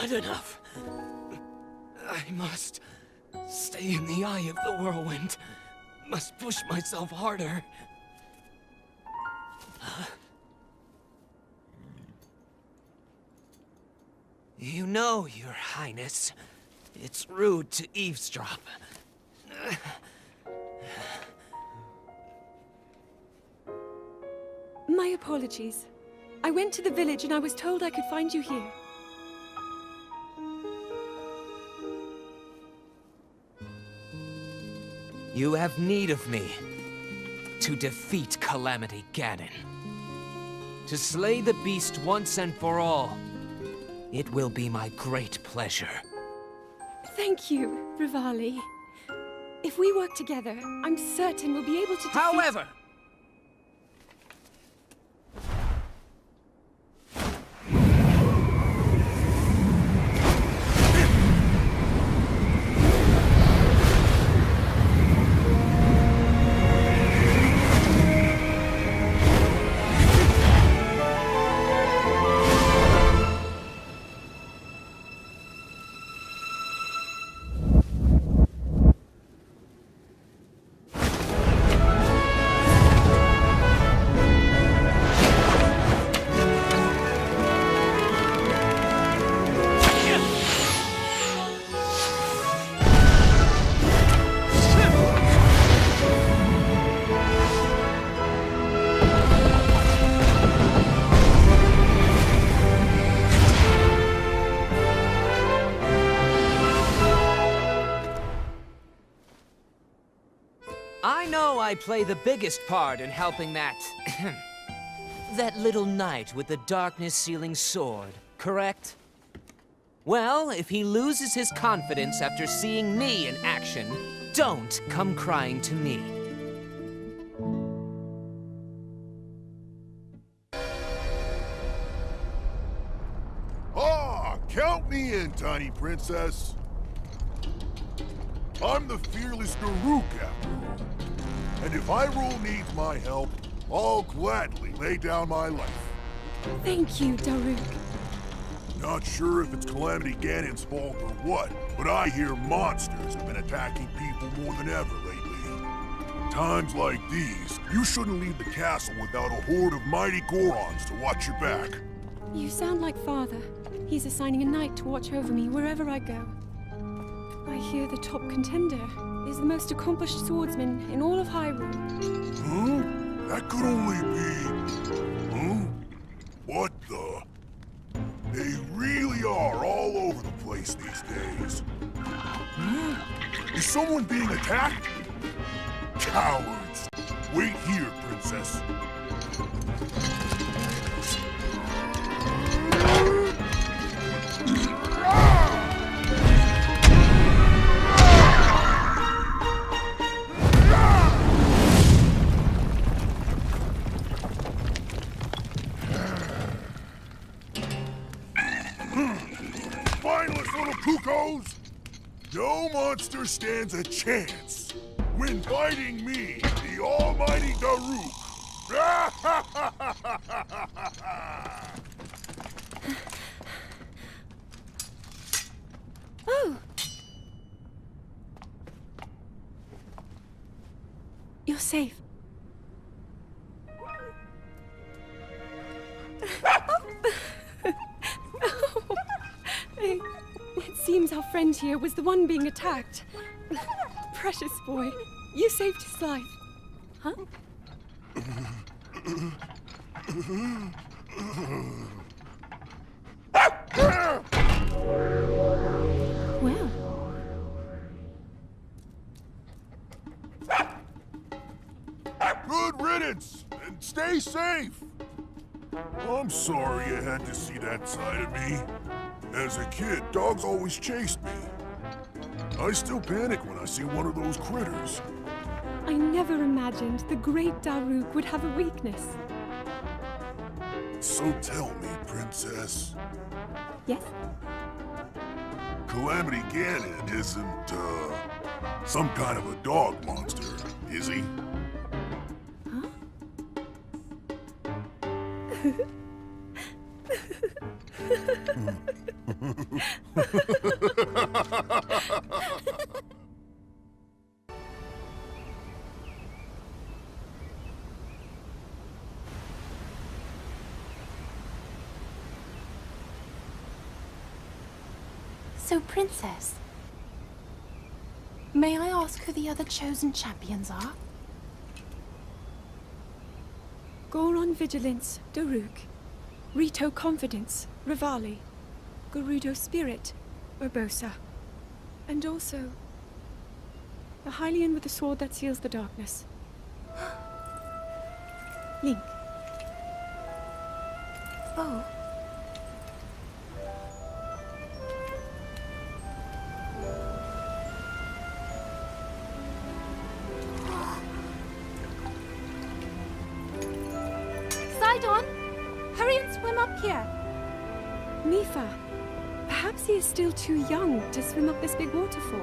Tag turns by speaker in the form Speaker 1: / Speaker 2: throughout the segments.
Speaker 1: Not enough. I must stay in the eye of the whirlwind. Must push myself harder. You know, Your Highness, it's rude to eavesdrop.
Speaker 2: My apologies. I went to the village and I was told I could find you here.
Speaker 1: You have need of me to defeat Calamity Ganon. To slay the beast once and for all. It will be my great pleasure.
Speaker 2: Thank you, Rivali. If we work together, I'm certain we'll be able to defeat—
Speaker 1: However, I know I play the biggest part in helping that that little knight with the darkness-sealing sword, correct? Well, if he loses his confidence after seeing me in action, don't come crying to me.
Speaker 3: Ah, count me in, tiny princess. I'm the fearless Daruk, after all. And if Hyrule needs my help, I'll gladly lay down my life.
Speaker 2: Thank you, Daruk.
Speaker 3: Not sure if it's Calamity Ganon's fault or what, but I hear monsters have been attacking people more than ever lately. Times like these, you shouldn't leave the castle without a horde of mighty Gorons to watch your back.
Speaker 2: You sound like Father. He's assigning a knight to watch over me wherever I go. I hear the top contender is the most accomplished swordsman in all of Hyrule.
Speaker 3: Huh? That could only be... Huh? What the... They really are all over the place these days. Is someone being attacked? Cowards! Wait here, princess. Spineless little cuckoos! No monster stands a chance when fighting me, the almighty Daruk!
Speaker 2: Oh! You're safe. It seems our friend here was the one being attacked. Precious boy, you saved his life. Huh? Well.
Speaker 3: Good riddance, and stay safe! I'm sorry you had to see that side of me. As a kid, dogs always chased me. I still panic when I see one of those critters.
Speaker 2: I never imagined the great Daruk would have a weakness.
Speaker 3: So tell me, princess.
Speaker 2: Yes?
Speaker 3: Calamity Ganon isn't, some kind of a dog monster, is he?
Speaker 2: Huh?
Speaker 4: So, Princess, may I ask who the other chosen champions are?
Speaker 2: Goron Vigilance, Daruk. Rito Confidence, Rivali. Gerudo Spirit, Urbosa. And also, the Hylian with the sword that seals the darkness. Link.
Speaker 4: Oh. Sidon, hurry and swim up here.
Speaker 2: Mifa. Perhaps he is still too young to swim up this big waterfall.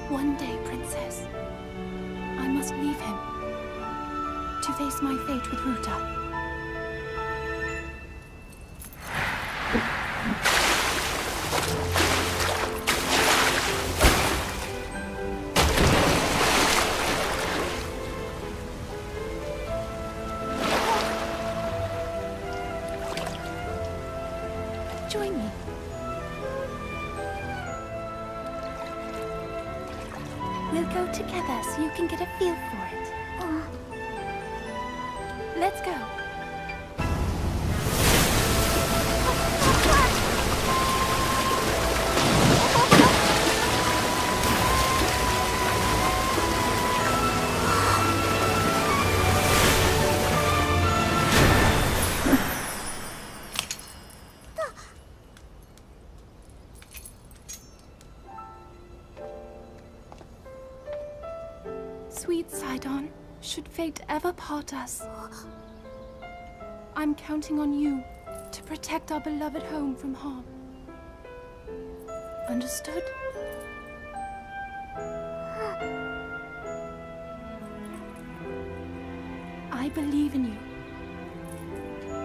Speaker 4: One day, Princess, I must leave him to face my fate with Ruta. Join me. We'll go together so you can get a feel for it. Let's go. Sweet Sidon, should fate ever part us, I'm counting on you to protect our beloved home from harm. Understood? I believe in you.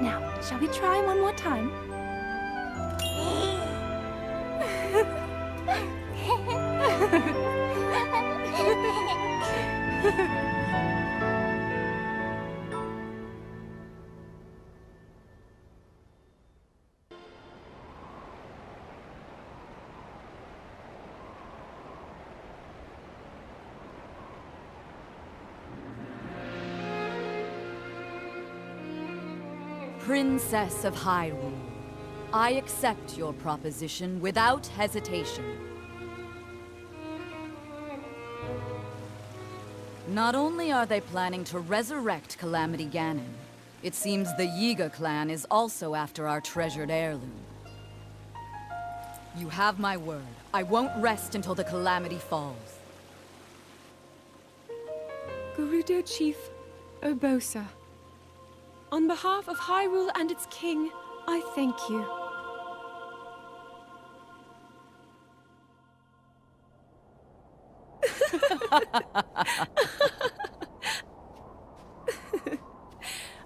Speaker 4: Now, shall we try one more time?
Speaker 5: Princess of Hyrule, I accept your proposition without hesitation. Not only are they planning to resurrect Calamity Ganon, it seems the Yiga clan is also after our treasured heirloom. You have my word. I won't rest until the Calamity falls.
Speaker 2: Gerudo Chief Urbosa. On behalf of Hyrule and its king, I thank you.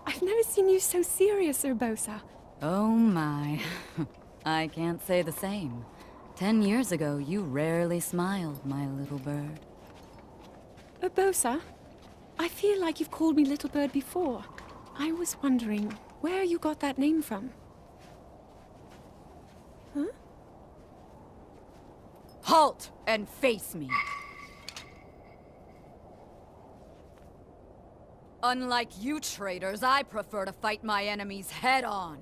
Speaker 2: I've never seen you so serious, Urbosa.
Speaker 5: Oh my. I can't say the same. 10 years ago, you rarely smiled, my little bird.
Speaker 2: Urbosa, I feel like you've called me Little Bird before. I was wondering where you got that name from. Huh?
Speaker 5: Halt and face me. Unlike you traitors, I prefer to fight my enemies head-on.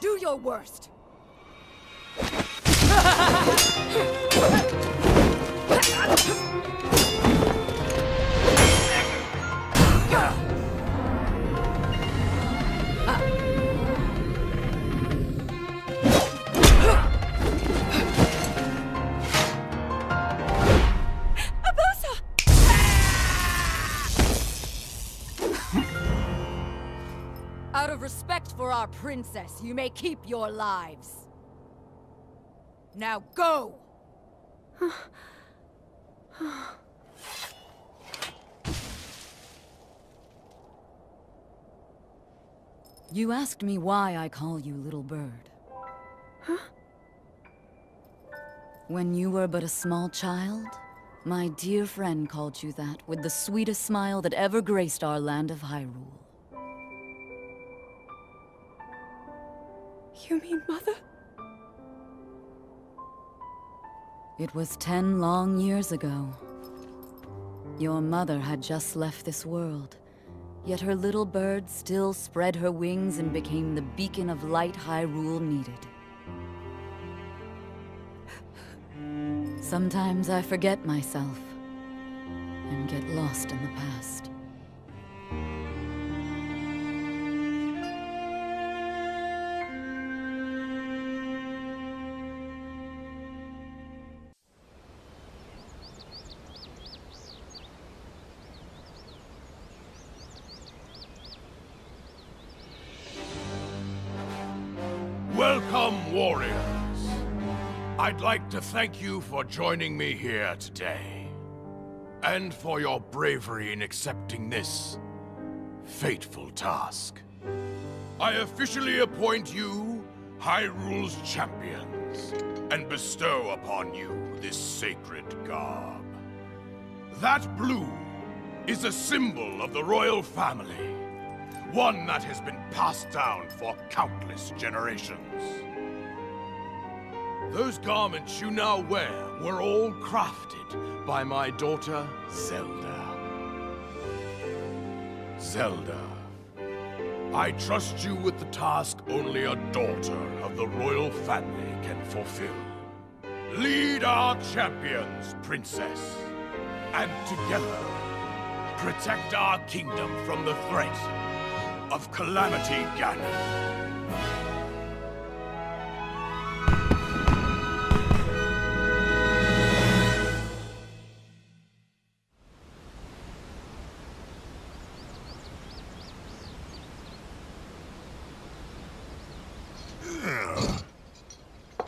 Speaker 5: Do your worst. Out of respect for our princess, you may keep your lives. Now go! You asked me why I call you Little Bird.
Speaker 2: Huh?
Speaker 5: When you were but a small child, my dear friend called you that with the sweetest smile that ever graced our land of Hyrule.
Speaker 2: You mean Mother?
Speaker 5: It was 10 long years ago. Your mother had just left this world, yet her little bird still spread her wings and became the beacon of light Hyrule needed. Sometimes I forget myself and get lost in the past.
Speaker 6: Welcome, warriors. I'd like to thank you for joining me here today, and for your bravery in accepting this fateful task. I officially appoint you Hyrule's champions, and bestow upon you this sacred garb. That blue is a symbol of the royal family, one that has been passed down for countless generations. Those garments you now wear were all crafted by my daughter, Zelda. Zelda, I trust you with the task only a daughter of the royal family can fulfill. Lead our champions, Princess, and together, protect our kingdom from the threat of Calamity Ganon.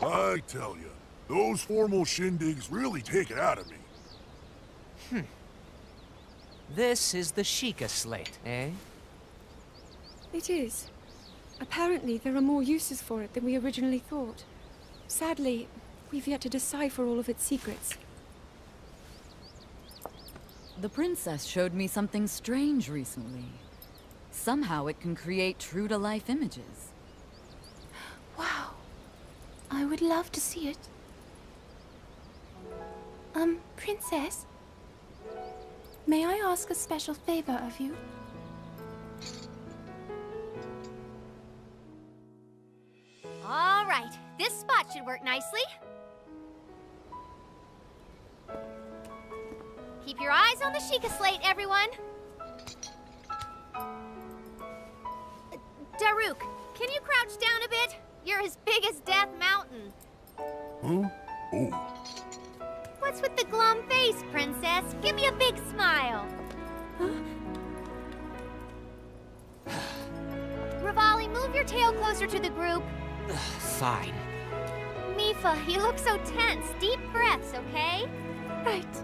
Speaker 3: I tell you, those formal shindigs really take it out of me.
Speaker 1: This is the Sheikah slate, eh?
Speaker 2: It is. Apparently, there are more uses for it than we originally thought. Sadly, we've yet to decipher all of its secrets.
Speaker 5: The princess showed me something strange recently. Somehow it can create true-to-life images.
Speaker 4: Wow. I would love to see it. Princess? May I ask a special favor of you?
Speaker 7: All right, this spot should work nicely. Keep your eyes on the Sheikah slate, everyone. Daruk, can you crouch down a bit? You're as big as Death Mountain.
Speaker 3: Huh? Oh.
Speaker 7: What's with the glum face, Princess? Give me a big smile. Rivali, move your tail closer to the group.
Speaker 1: Fine.
Speaker 7: Mifa, you look so tense. Deep breaths, okay?
Speaker 4: Right.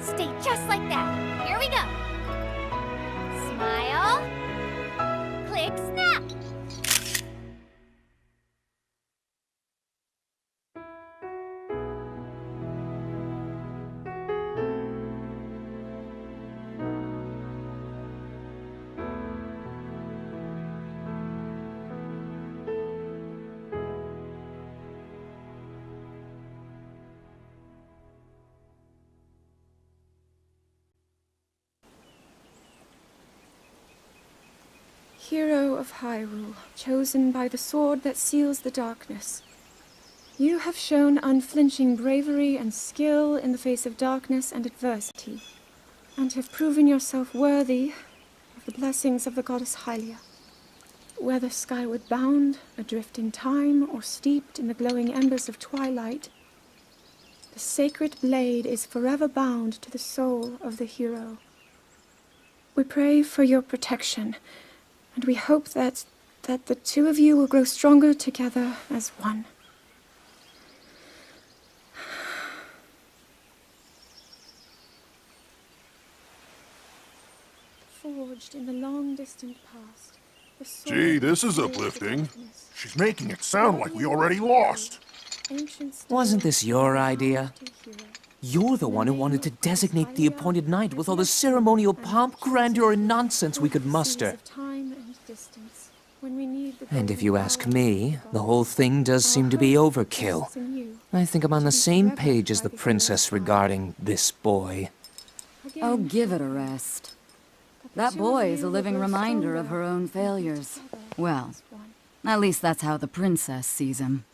Speaker 7: Stay just like that. Here we go. Smile. Click, snap.
Speaker 2: Hero of Hyrule, chosen by the sword that seals the darkness. You have shown unflinching bravery and skill in the face of darkness and adversity, and have proven yourself worthy of the blessings of the goddess Hylia. Whether skyward bound, adrift in time, or steeped in the glowing embers of twilight, the sacred blade is forever bound to the soul of the hero. We pray for your protection, and we hope that the two of you will grow stronger together as one. forged in the long distant past. The sword
Speaker 3: Gee, this is
Speaker 2: that seals the
Speaker 3: uplifting.
Speaker 2: darkness.
Speaker 3: She's making it sound like we already lost.
Speaker 2: Ancient
Speaker 1: Wasn't this
Speaker 2: stories
Speaker 1: your
Speaker 2: of a
Speaker 1: idea?
Speaker 2: hero.
Speaker 1: You're the one who wanted to designate the appointed night with all the ceremonial pomp, grandeur, and nonsense we could muster. And if you ask me, the whole thing does seem to be overkill. I think I'm on the same page as the princess regarding this boy.
Speaker 5: Oh, give it a rest. That boy is a living reminder of her own failures. Well, at least that's how the princess sees him.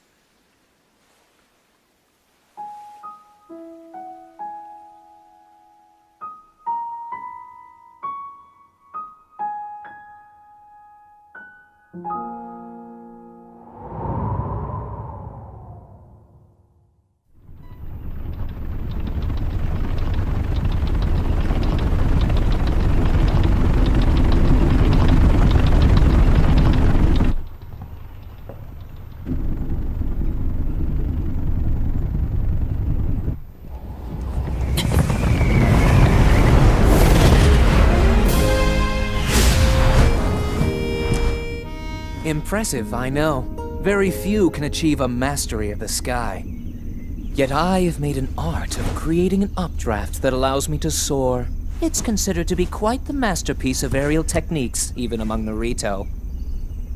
Speaker 1: Impressive, I know. Very few can achieve a mastery of the sky. Yet I have made an art of creating an updraft that allows me to soar. It's considered to be quite the masterpiece of aerial techniques, even among the Rito.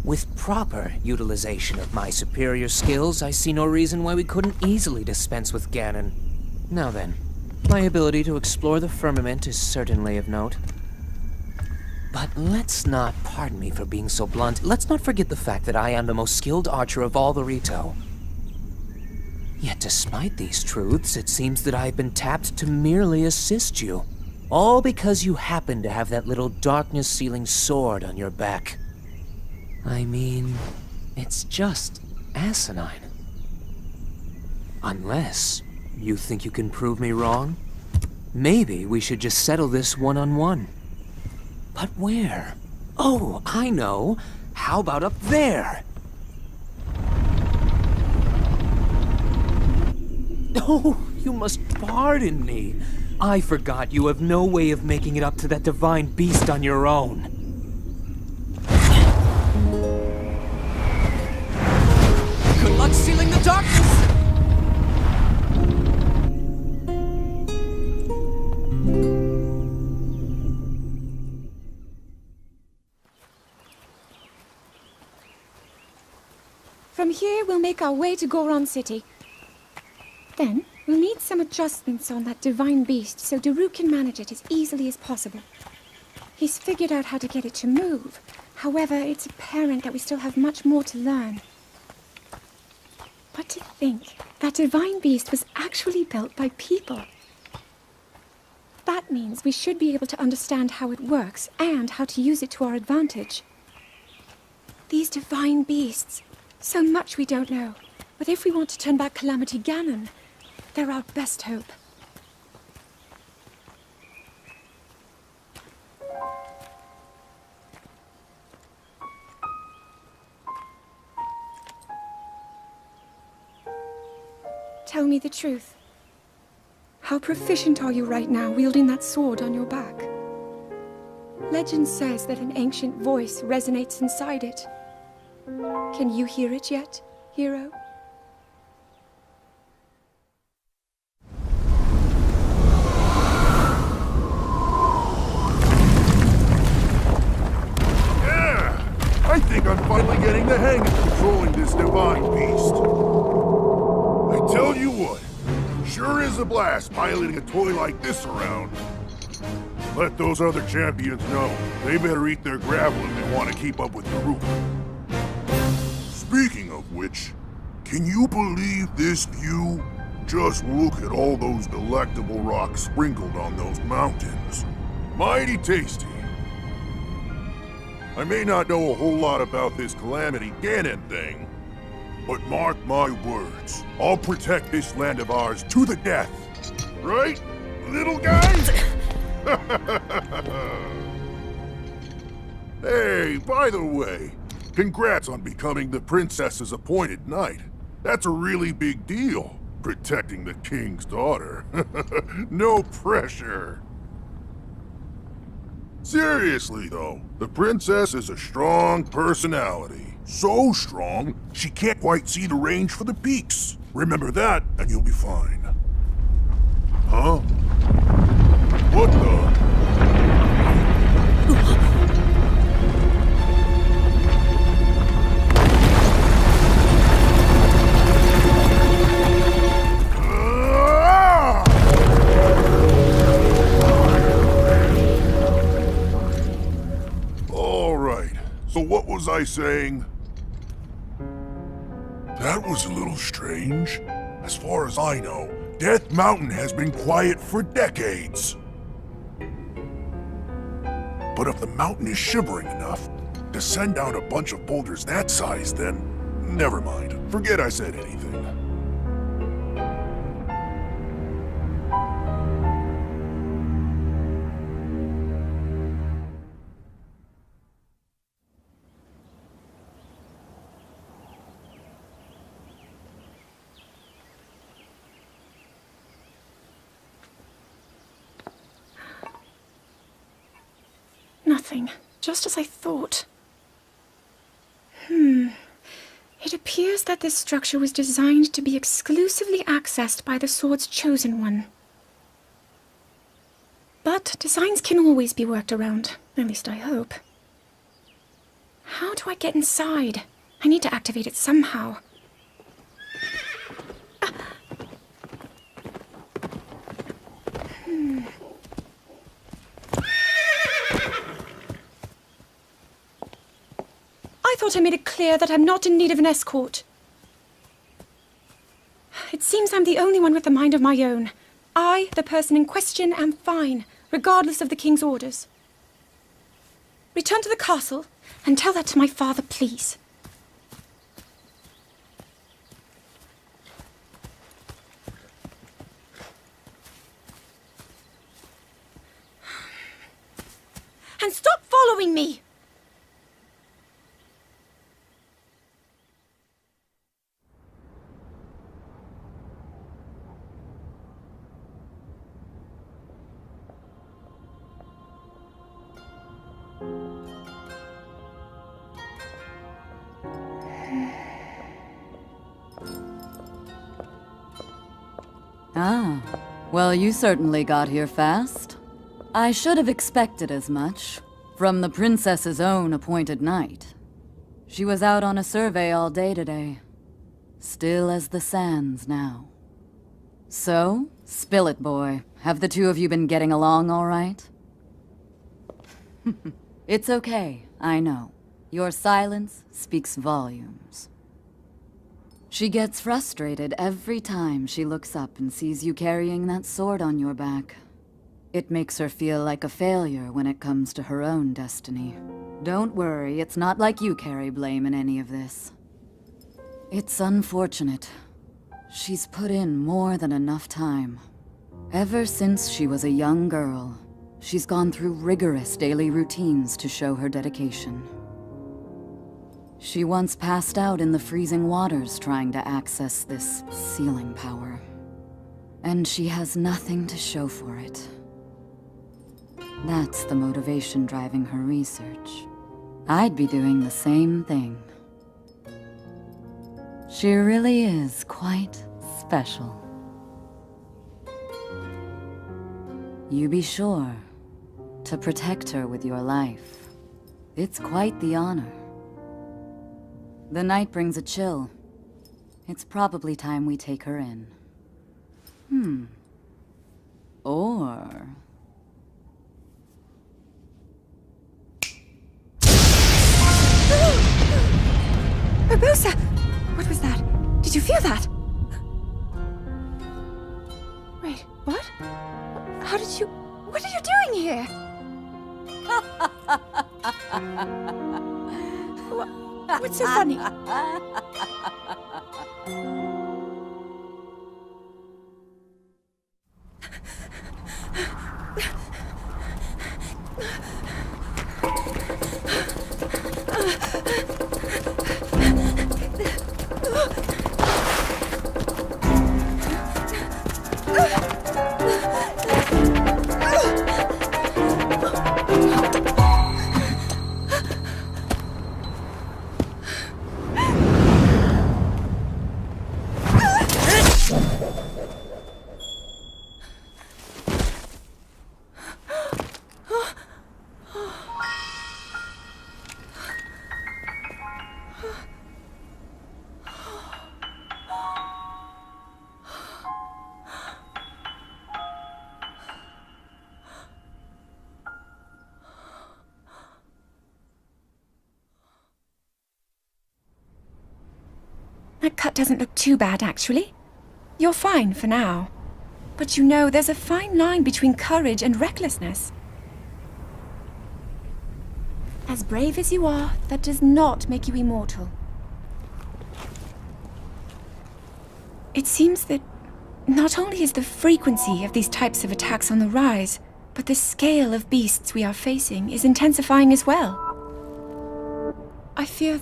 Speaker 1: With proper utilization of my superior skills, I see no reason why we couldn't easily dispense with Ganon. Now then, my ability to explore the firmament is certainly of note. But let's not, pardon me for being so blunt, let's not forget the fact that I am the most skilled archer of all the Rito. Yet despite these truths, it seems that I've been tapped to merely assist you. All because you happen to have that little darkness-sealing sword on your back. I mean, it's just asinine. Unless you think you can prove me wrong? Maybe we should just settle this one-on-one. But where? Oh, I know. How about up there? Oh, you must pardon me. I forgot you have no way of making it up to that divine beast on your own. Good luck sealing the darkness!
Speaker 2: From here, we'll make our way to Goron City. Then, we'll need some adjustments on that divine beast so Daru can manage it as easily as possible. He's figured out how to get it to move. However, it's apparent that we still have much more to learn. But to think, that divine beast was actually built by people. That means we should be able to understand how it works and how to use it to our advantage. These divine beasts... so much we don't know. But if we want to turn back Calamity Ganon, they're our best hope. Tell me the truth. How proficient are you right now wielding that sword on your back? Legend says that an ancient voice resonates inside it. Can you hear it yet, hero?
Speaker 3: Yeah! I think I'm finally getting the hang of controlling this divine beast. I tell you what, sure is a blast piloting a toy like this around. Let those other champions know. They better eat their gravel if they want to keep up with the group. Speaking of which, can you believe this view? Just look at all those delectable rocks sprinkled on those mountains. Mighty tasty. I may not know a whole lot about this Calamity Ganon thing, but mark my words, I'll protect this land of ours to the death. Right, little guys? Hey, by the way, congrats on becoming the princess's appointed knight. That's a really big deal, protecting the king's daughter. No pressure. Seriously, though, the princess is a strong personality. So strong, she can't quite see the range for the peaks. Remember that, and you'll be fine. Huh? What the? All right, so what was I saying? That was a little strange. As far as I know, Death Mountain has been quiet for decades. But if the mountain is shivering enough to send down a bunch of boulders that size, then never mind. Forget I said anything.
Speaker 2: Nothing. Just as I thought. It appears that this structure was designed to be exclusively accessed by the sword's chosen one. But designs can always be worked around. At least I hope. How do I get inside? I need to activate it somehow. I thought I made it clear that I'm not in need of an escort. It seems I'm the only one with a mind of my own. I, the person in question, am fine, regardless of the king's orders. Return to the castle and tell that to my father, please. And stop following me!
Speaker 5: Ah, well, you certainly got here fast. I should have expected as much, from the princess's own appointed knight. She was out on a survey all day today. Still as the sands now. So, spill it, boy. Have the two of you been getting along all right? It's okay, I know. Your silence speaks volumes. She gets frustrated every time she looks up and sees you carrying that sword on your back. It makes her feel like a failure when it comes to her own destiny. Don't worry, it's not like you carry blame in any of this. It's unfortunate. She's put in more than enough time. Ever since she was a young girl, she's gone through rigorous daily routines to show her dedication. She once passed out in the freezing waters trying to access this sealing power. And she has nothing to show for it. That's the motivation driving her research. I'd be doing the same thing. She really is quite special. You be sure to protect her with your life. It's quite the honor. The night brings a chill. It's probably time we take her in. Or...
Speaker 2: Urbosa! What was that? Did you feel that? Wait, what? How did you... What are you doing here? What's so funny? That cut doesn't look too bad, actually. You're fine for now. But you know, there's a fine line between courage and recklessness. As brave as you are, that does not make you immortal. It seems that not only is the frequency of these types of attacks on the rise, but the scale of beasts we are facing is intensifying as well. I fear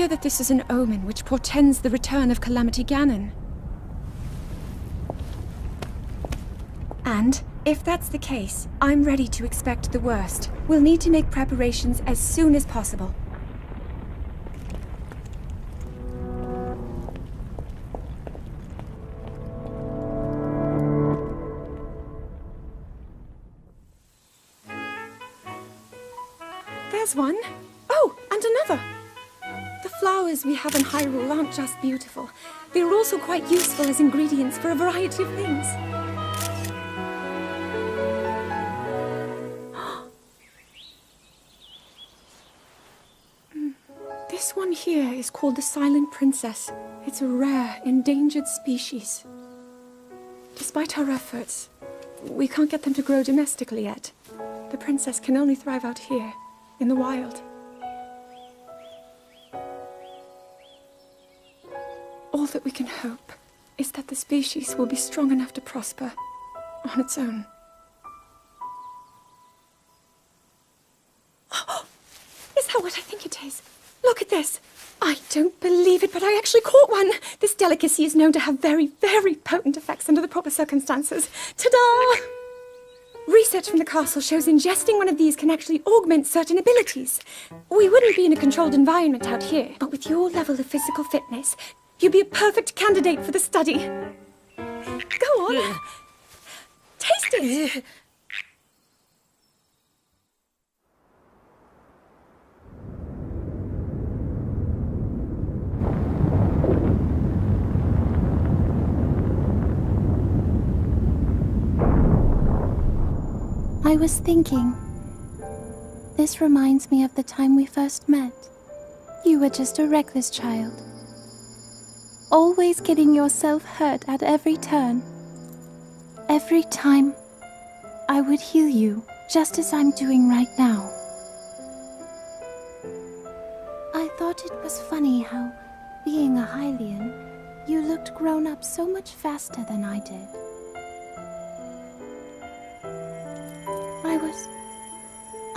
Speaker 2: that this is an omen which portends the return of Calamity Ganon. And, if that's the case, I'm ready to expect the worst. We'll need to make preparations as soon as possible. There's one. Oh, and another. The flowers we have in Hyrule aren't just beautiful. They're also quite useful as ingredients for a variety of things. This one here is called the Silent Princess. It's a rare, endangered species. Despite our efforts, we can't get them to grow domestically yet. The princess can only thrive out here, in the wild. All that we can hope is that the species will be strong enough to prosper on its own. Is that what I think it is? Look at this. I don't believe it, but I actually caught one. This delicacy is known to have very, very potent effects under the proper circumstances. Ta-da! Research from the castle shows ingesting one of these can actually augment certain abilities. We wouldn't be in a controlled environment out here, but with your level of physical fitness, you'd be a perfect candidate for the study. Go on. Taste it.
Speaker 4: I was thinking, this reminds me of the time we first met. You were just a reckless child, always getting yourself hurt at every turn. Every time, I would heal you, just as I'm doing right now. I thought it was funny how, being a Hylian, you looked grown up so much faster than I did.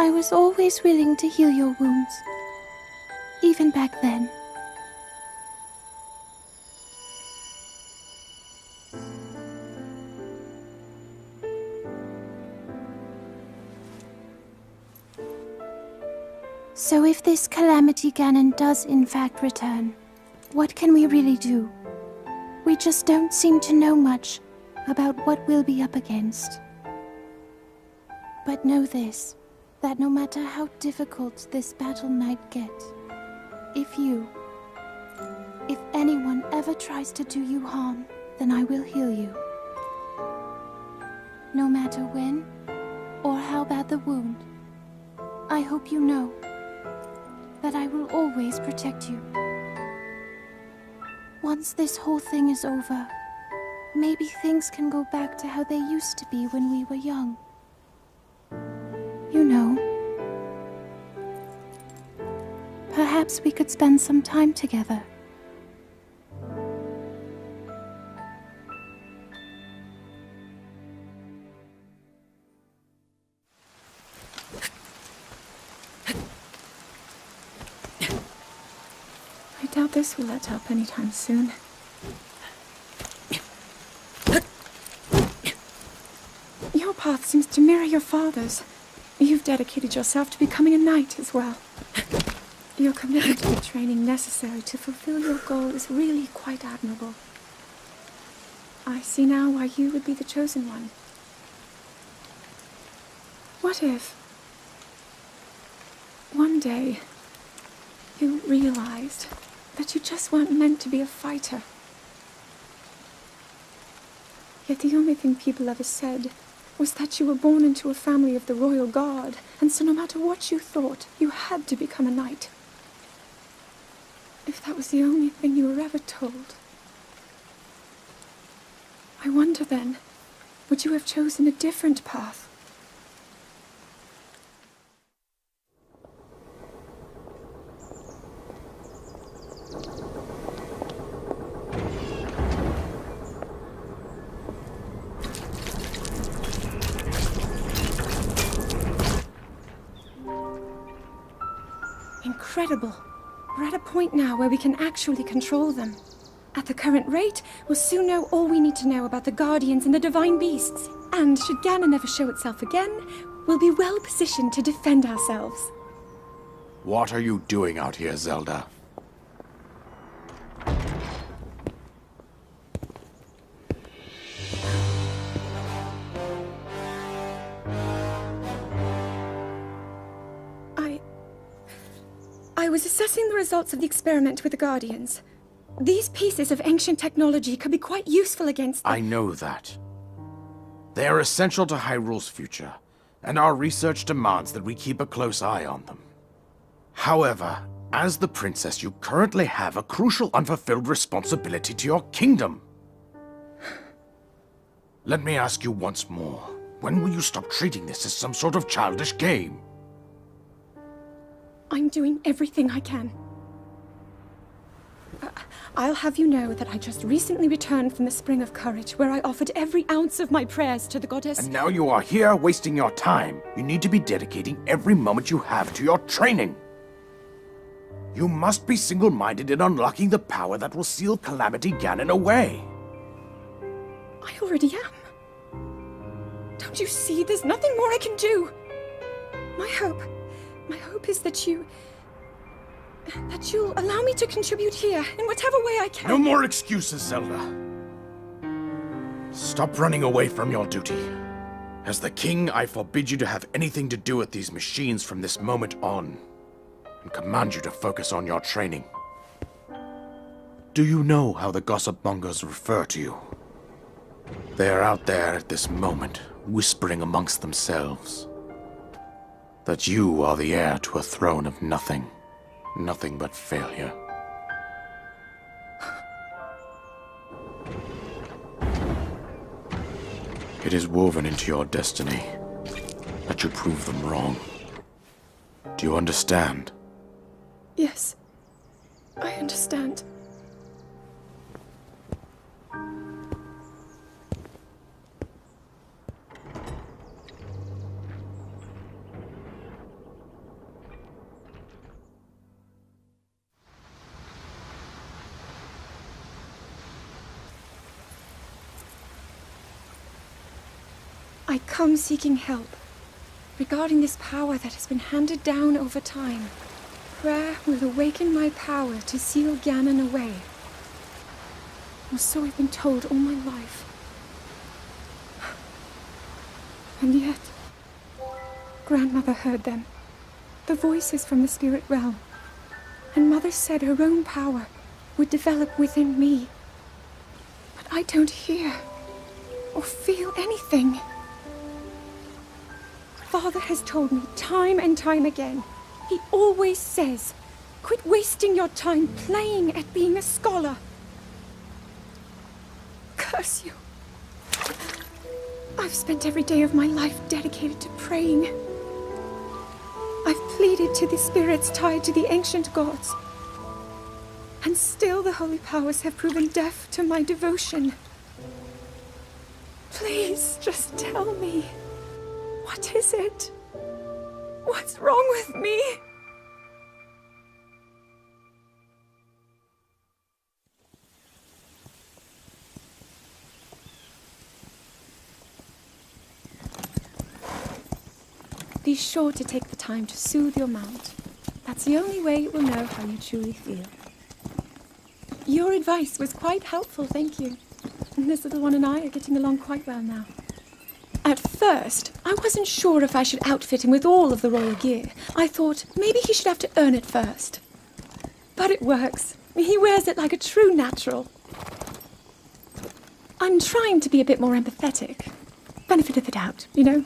Speaker 4: I was always willing to heal your wounds, even back then. So if this Calamity Ganon does in fact return, what can we really do? We just don't seem to know much about what we'll be up against. But know this, that no matter how difficult this battle might get, if anyone ever tries to do you harm, then I will heal you. No matter when or how bad the wound, I hope you know that I will always protect you. Once this whole thing is over, maybe things can go back to how they used to be when we were young. You know, perhaps we could spend some time together.
Speaker 2: I doubt this will let up anytime soon. Your path seems to mirror your father's. You've dedicated yourself to becoming a knight as well. Your commitment to the training necessary to fulfill your goal is really quite admirable. I see now why you would be the chosen one. What if one day you realized that you just weren't meant to be a fighter? Yet the only thing people ever said was that you were born into a family of the royal guard, and so no matter what you thought, you had to become a knight. If that was the only thing you were ever told. I wonder then, would you have chosen a different path? Incredible. We're at a point now where we can actually control them. At the current rate, we'll soon know all we need to know about the Guardians and the Divine Beasts. And should Ganon ever show itself again, we'll be well positioned to defend ourselves.
Speaker 6: What are you doing out here, Zelda?
Speaker 2: I was assessing the results of the experiment with the Guardians. These pieces of ancient technology could be quite useful against them.
Speaker 6: I know that. They are essential to Hyrule's future, and our research demands that we keep a close eye on them. However, as the princess, you currently have a crucial unfulfilled responsibility to your kingdom. Let me ask you once more, when will you stop treating this as some sort of childish game?
Speaker 2: I'm doing everything I can. I'll have you know that I just recently returned from the Spring of Courage, where I offered every ounce of my prayers to the goddess.
Speaker 6: And now you are here wasting your time. You need to be dedicating every moment you have to your training. You must be single-minded in unlocking the power that will seal Calamity Ganon away.
Speaker 2: I already am. Don't you see? There's nothing more I can do. My hope is that you'll allow me to contribute here in whatever way I can.
Speaker 6: No more excuses, Zelda. Stop running away from your duty. As the king, I forbid you to have anything to do with these machines from this moment on, and command you to focus on your training. Do you know how the gossip mongers refer to you? They are out there at this moment, whispering amongst themselves that you are the heir to a throne of nothing. Nothing but failure. It is woven into your destiny that you prove them wrong. Do you understand?
Speaker 2: Yes, I understand. I come seeking help regarding this power that has been handed down over time. Prayer will awaken my power to seal Ganon away. Or so I've been told all my life. And yet, Grandmother heard them. The voices from the spirit realm. And Mother said her own power would develop within me. But I don't hear or feel anything. Father has told me time and time again. He always says, quit wasting your time playing at being a scholar. Curse you. I've spent every day of my life dedicated to praying. I've pleaded to the spirits tied to the ancient gods. And still the holy powers have proven deaf to my devotion. Please, just tell me. What is it? What's wrong with me? Be sure to take the time to soothe your mount. That's the only way it will know how you truly feel. Your advice was quite helpful, thank you. This little one and I are getting along quite well now. At first, I wasn't sure if I should outfit him with all of the royal gear. I thought maybe he should have to earn it first. But it works. He wears it like a true natural. I'm trying to be a bit more empathetic. Benefit of the doubt, you know?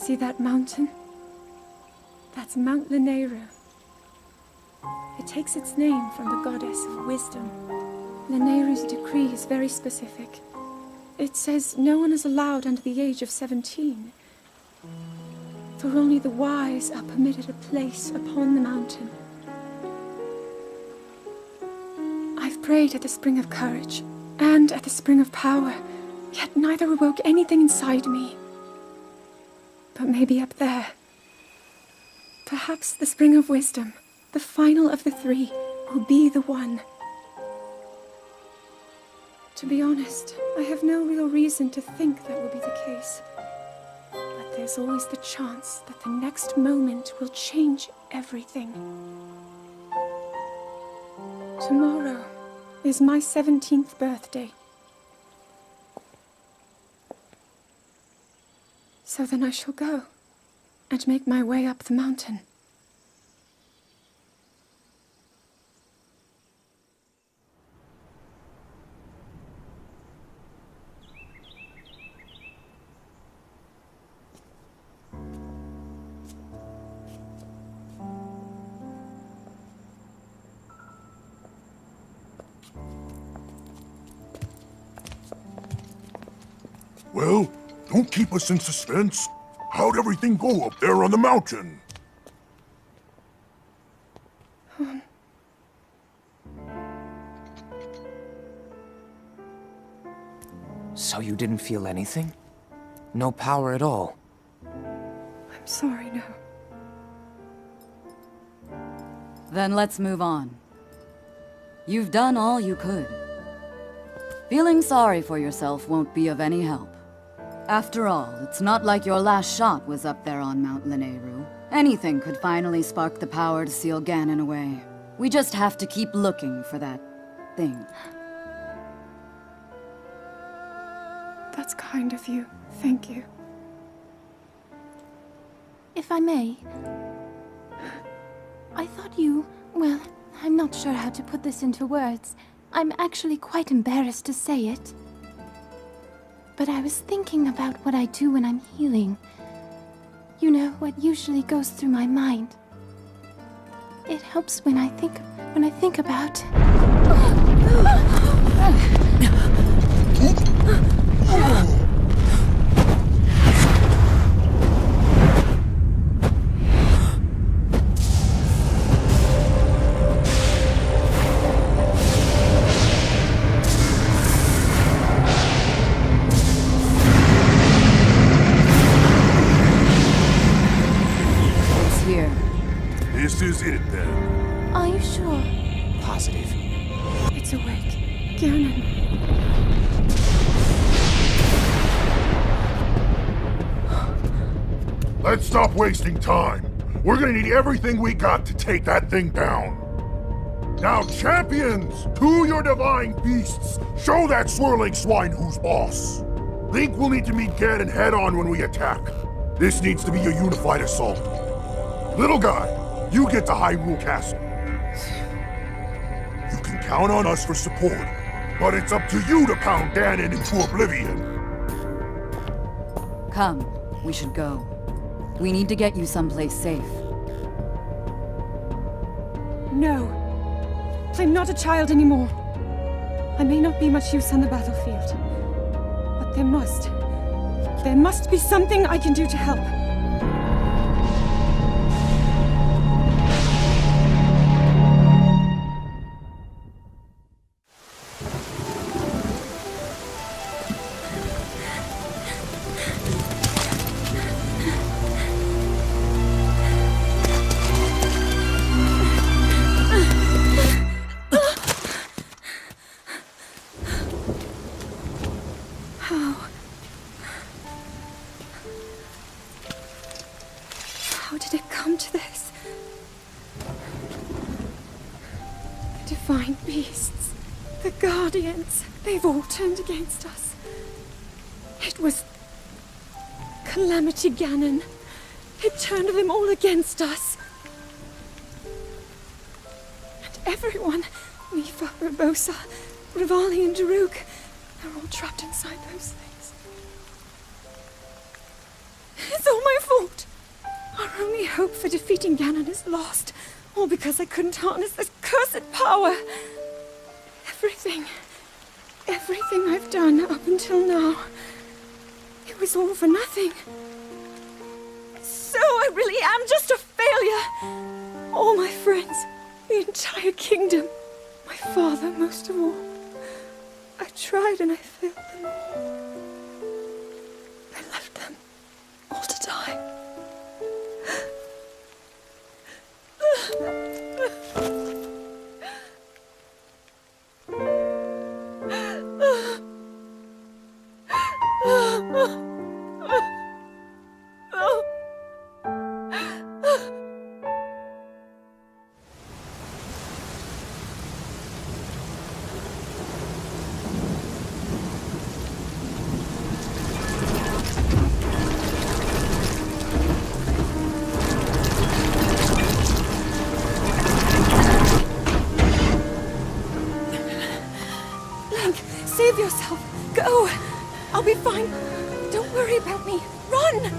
Speaker 2: See that mountain? That's Mount Lanayru. It takes its name from the goddess of wisdom. Lanayru's decree is very specific. It says no one is allowed under the age of 17. For only the wise are permitted a place upon the mountain. I've prayed at the Spring of Courage and at the Spring of Power, yet neither awoke anything inside me. But maybe up there. Perhaps the Spring of Wisdom, the final of the three, will be the one. To be honest, I have no real reason to think that will be the case. But there's always the chance that the next moment will change everything. Tomorrow is my 17th birthday. So then I shall go and make my way up the mountain.
Speaker 3: Well, don't keep us in suspense. How'd everything go up there on the mountain?
Speaker 1: So you didn't feel anything? No power at all?
Speaker 2: I'm sorry, no.
Speaker 5: Then let's move on. You've done all you could. Feeling sorry for yourself won't be of any help. After all, it's not like your last shot was up there on Mount Lanayru. Anything could finally spark the power to seal Ganon away. We just have to keep looking for that thing.
Speaker 2: That's kind of you. Thank you.
Speaker 4: If I may, I thought you... well, I'm not sure how to put this into words. I'm actually quite embarrassed to say it. But I was thinking about what I do when I'm healing. You know, what usually goes through my mind. It helps when I think about...
Speaker 3: This is it, then.
Speaker 4: Are you sure?
Speaker 1: Positive.
Speaker 2: It's awake. Ganon.
Speaker 3: Let's stop wasting time. We're gonna need everything we got to take that thing down. Now, champions, to your divine beasts, show that swirling swine who's boss. Link will need to meet Ganon head-on when we attack. This needs to be a unified assault. Little guy, you get to Hyrule Castle. You can count on us for support, but it's up to you to pound Ganon into oblivion.
Speaker 5: Come, we should go. We need to get you someplace safe.
Speaker 2: No. I'm not a child anymore. I may not be much use on the battlefield, but there must be something I can do to help. How did it come to this? The divine beasts, the guardians, they've all turned against us. It was Calamity Ganon. It turned them all against us. And everyone, Mipha, Urbosa, Rivali and Daruk, they're all trapped inside those things. It's all my fault. hope for defeating Ganon is lost. All because I couldn't harness this cursed power. Everything I've done up until now, it was all for nothing. So I really am just a failure. All my friends, the entire kingdom, my father most of all. I tried and I failed them all. I left them all to die. Save yourself. Go. I'll be fine. Don't worry about me. Run!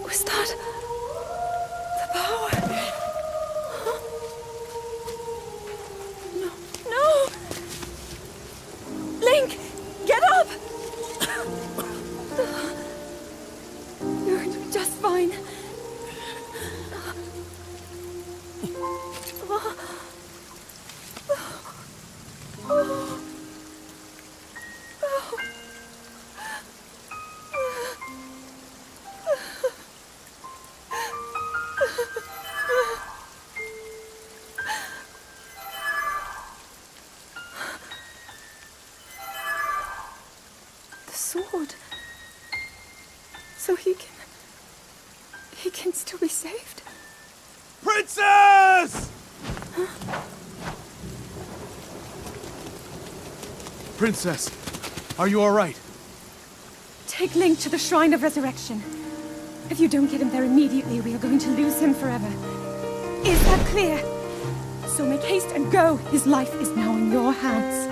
Speaker 2: Was that the power? Huh? No! Link, get up! You're going to be just fine. Sword. So he can still be saved?
Speaker 6: Princess!
Speaker 2: Huh?
Speaker 6: Princess, are you all right?
Speaker 2: Take Link to the Shrine of Resurrection. If you don't get him there immediately, we are going to lose him forever. Is that clear? So make haste and go. His life is now in your hands.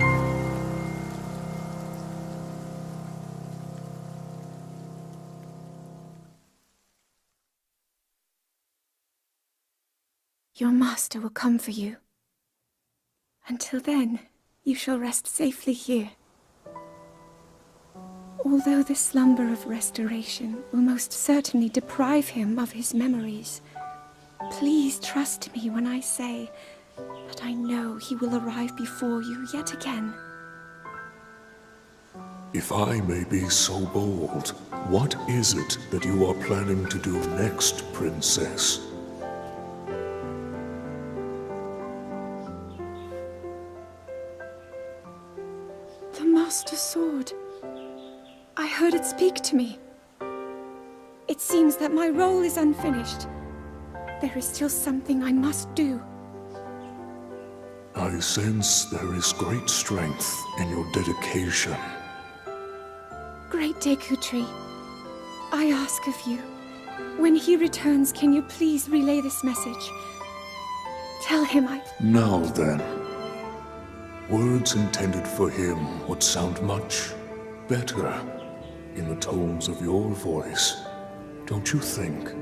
Speaker 2: Your master will come for you. Until then, you shall rest safely here. Although the slumber of restoration will most certainly deprive him of his memories, please trust me when I say that I know he will arrive before you yet again.
Speaker 3: If I may be so bold, what is it that you are planning to do next, Princess?
Speaker 2: The Master Sword. I heard it speak to me. It seems that my role is unfinished. There is still something I must do.
Speaker 3: I sense there is great strength in your dedication.
Speaker 2: Great Deku Tree, I ask of you, when he returns, can you please relay this message? Tell him
Speaker 3: Now then. Words intended for him would sound much better in the tones of your voice, don't you think?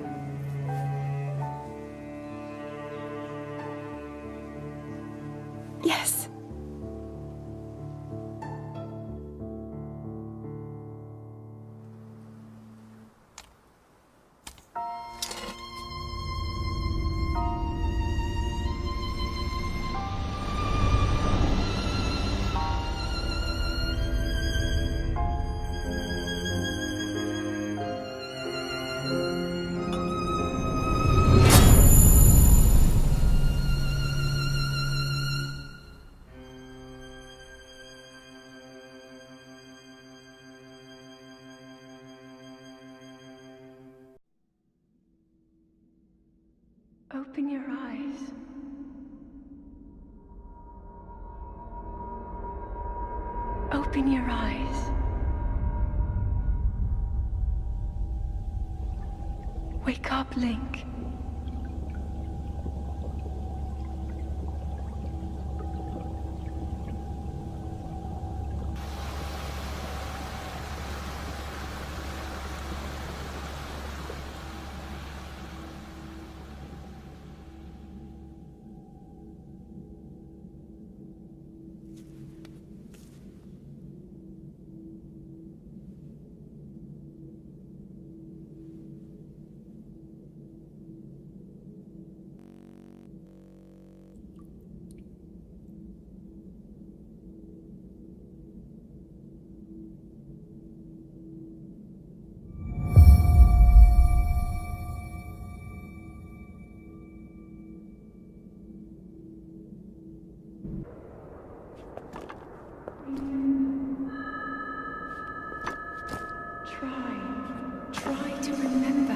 Speaker 2: Yes. Open your eyes. Open your eyes. Wake up, Link. Try to remember.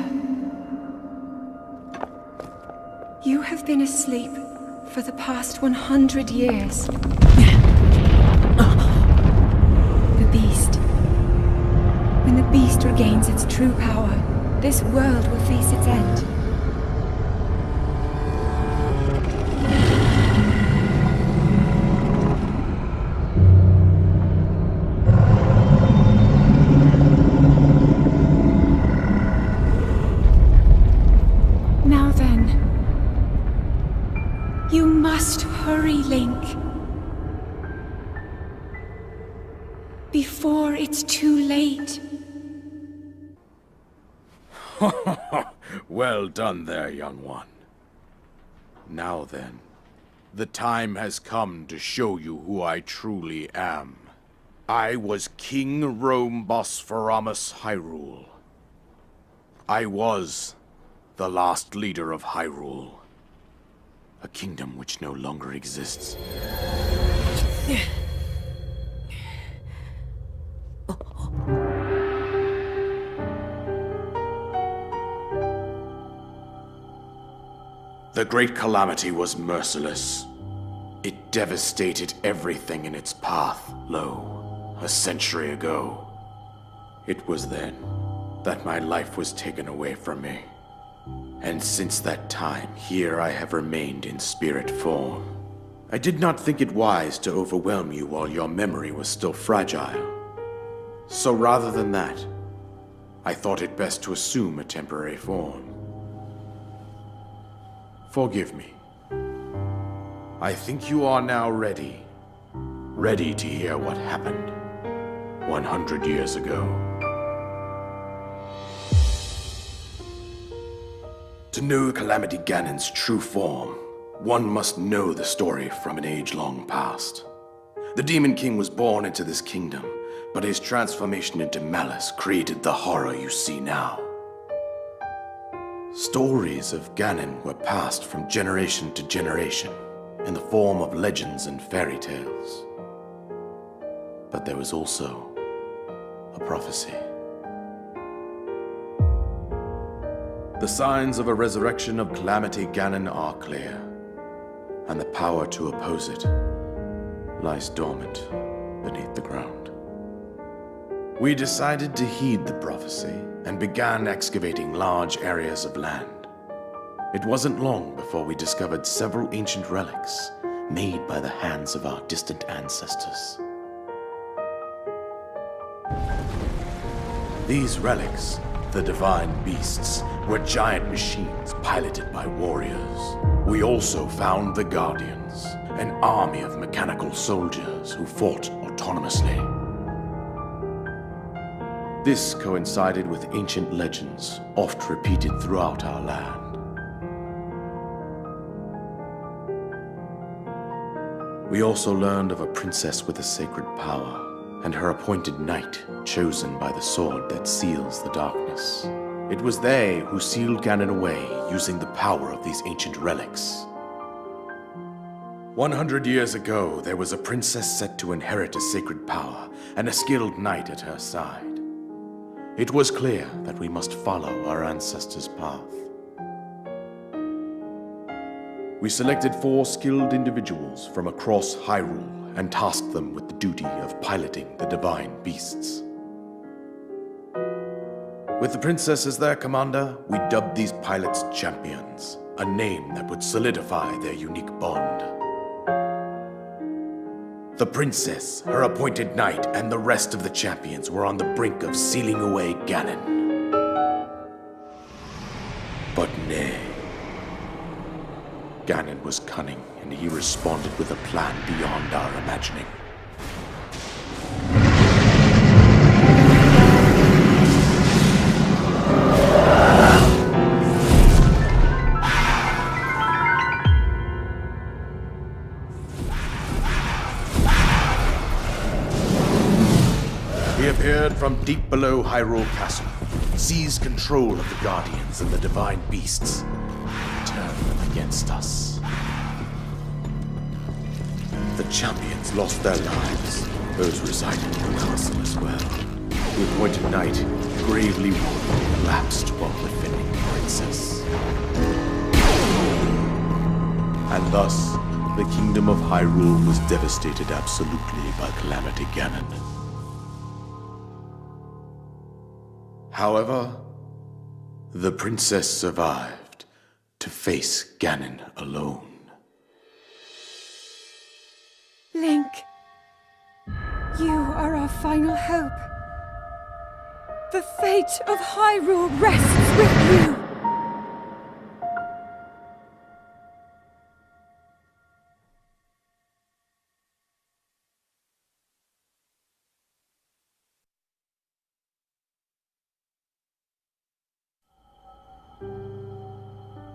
Speaker 2: You have been asleep for the past 100 years. The beast. When the beast regains its true power, this world will face its end. Now then, you must hurry, Link. Before it's too late.
Speaker 6: Well done there, young one. Now then, the time has come to show you who I truly am. I was King Rome Bosphoramus Hyrule. I was the last leader of Hyrule. A kingdom which no longer exists. The Great Calamity was merciless. It devastated everything in its path, lo, a century ago. It was then that my life was taken away from me. And since that time, here I have remained in spirit form. I did not think it wise to overwhelm you while your memory was still fragile. So rather than that, I thought it best to assume a temporary form. Forgive me. I think you are now ready. Ready to hear what happened 100 years ago. To know Calamity Ganon's true form, one must know the story from an age-long past. The Demon King was born into this kingdom, but his transformation into malice created the horror you see now. Stories of Ganon were passed from generation to generation in the form of legends and fairy tales. But there was also a prophecy. The signs of a resurrection of Calamity Ganon are clear, and the power to oppose it lies dormant beneath the ground. We decided to heed the prophecy and began excavating large areas of land. It wasn't long before we discovered several ancient relics made by the hands of our distant ancestors. These relics, the divine beasts, were giant machines piloted by warriors. We also found the Guardians, an army of mechanical soldiers who fought autonomously. This coincided with ancient legends, oft repeated throughout our land. We also learned of a princess with a sacred power, and her appointed knight, chosen by the sword that seals the darkness. It was they who sealed Ganon away using the power of these ancient relics. 100 years ago, there was a princess set to inherit a sacred power and a skilled knight at her side. It was clear that we must follow our ancestors' path.
Speaker 8: We selected 4 skilled individuals from across Hyrule and tasked them with the duty of piloting the divine beasts. With the princess as their commander, we dubbed these pilots champions, a name that would solidify their unique bond. The princess, her appointed knight, and the rest of the champions were on the brink of sealing away Ganon. But nay. Ganon was cunning, and he responded with a plan beyond our imagining. He appeared from deep below Hyrule Castle, seized control of the Guardians and the Divine Beasts, and turned them against us. The champions lost their lives, those residing in the castle as well. The appointed knight, gravely wounded, collapsed while defending the princess. And thus, the kingdom of Hyrule was devastated absolutely by Calamity Ganon. However, the princess survived to face Ganon alone.
Speaker 2: Link, you are our final hope. The fate of Hyrule rests with you.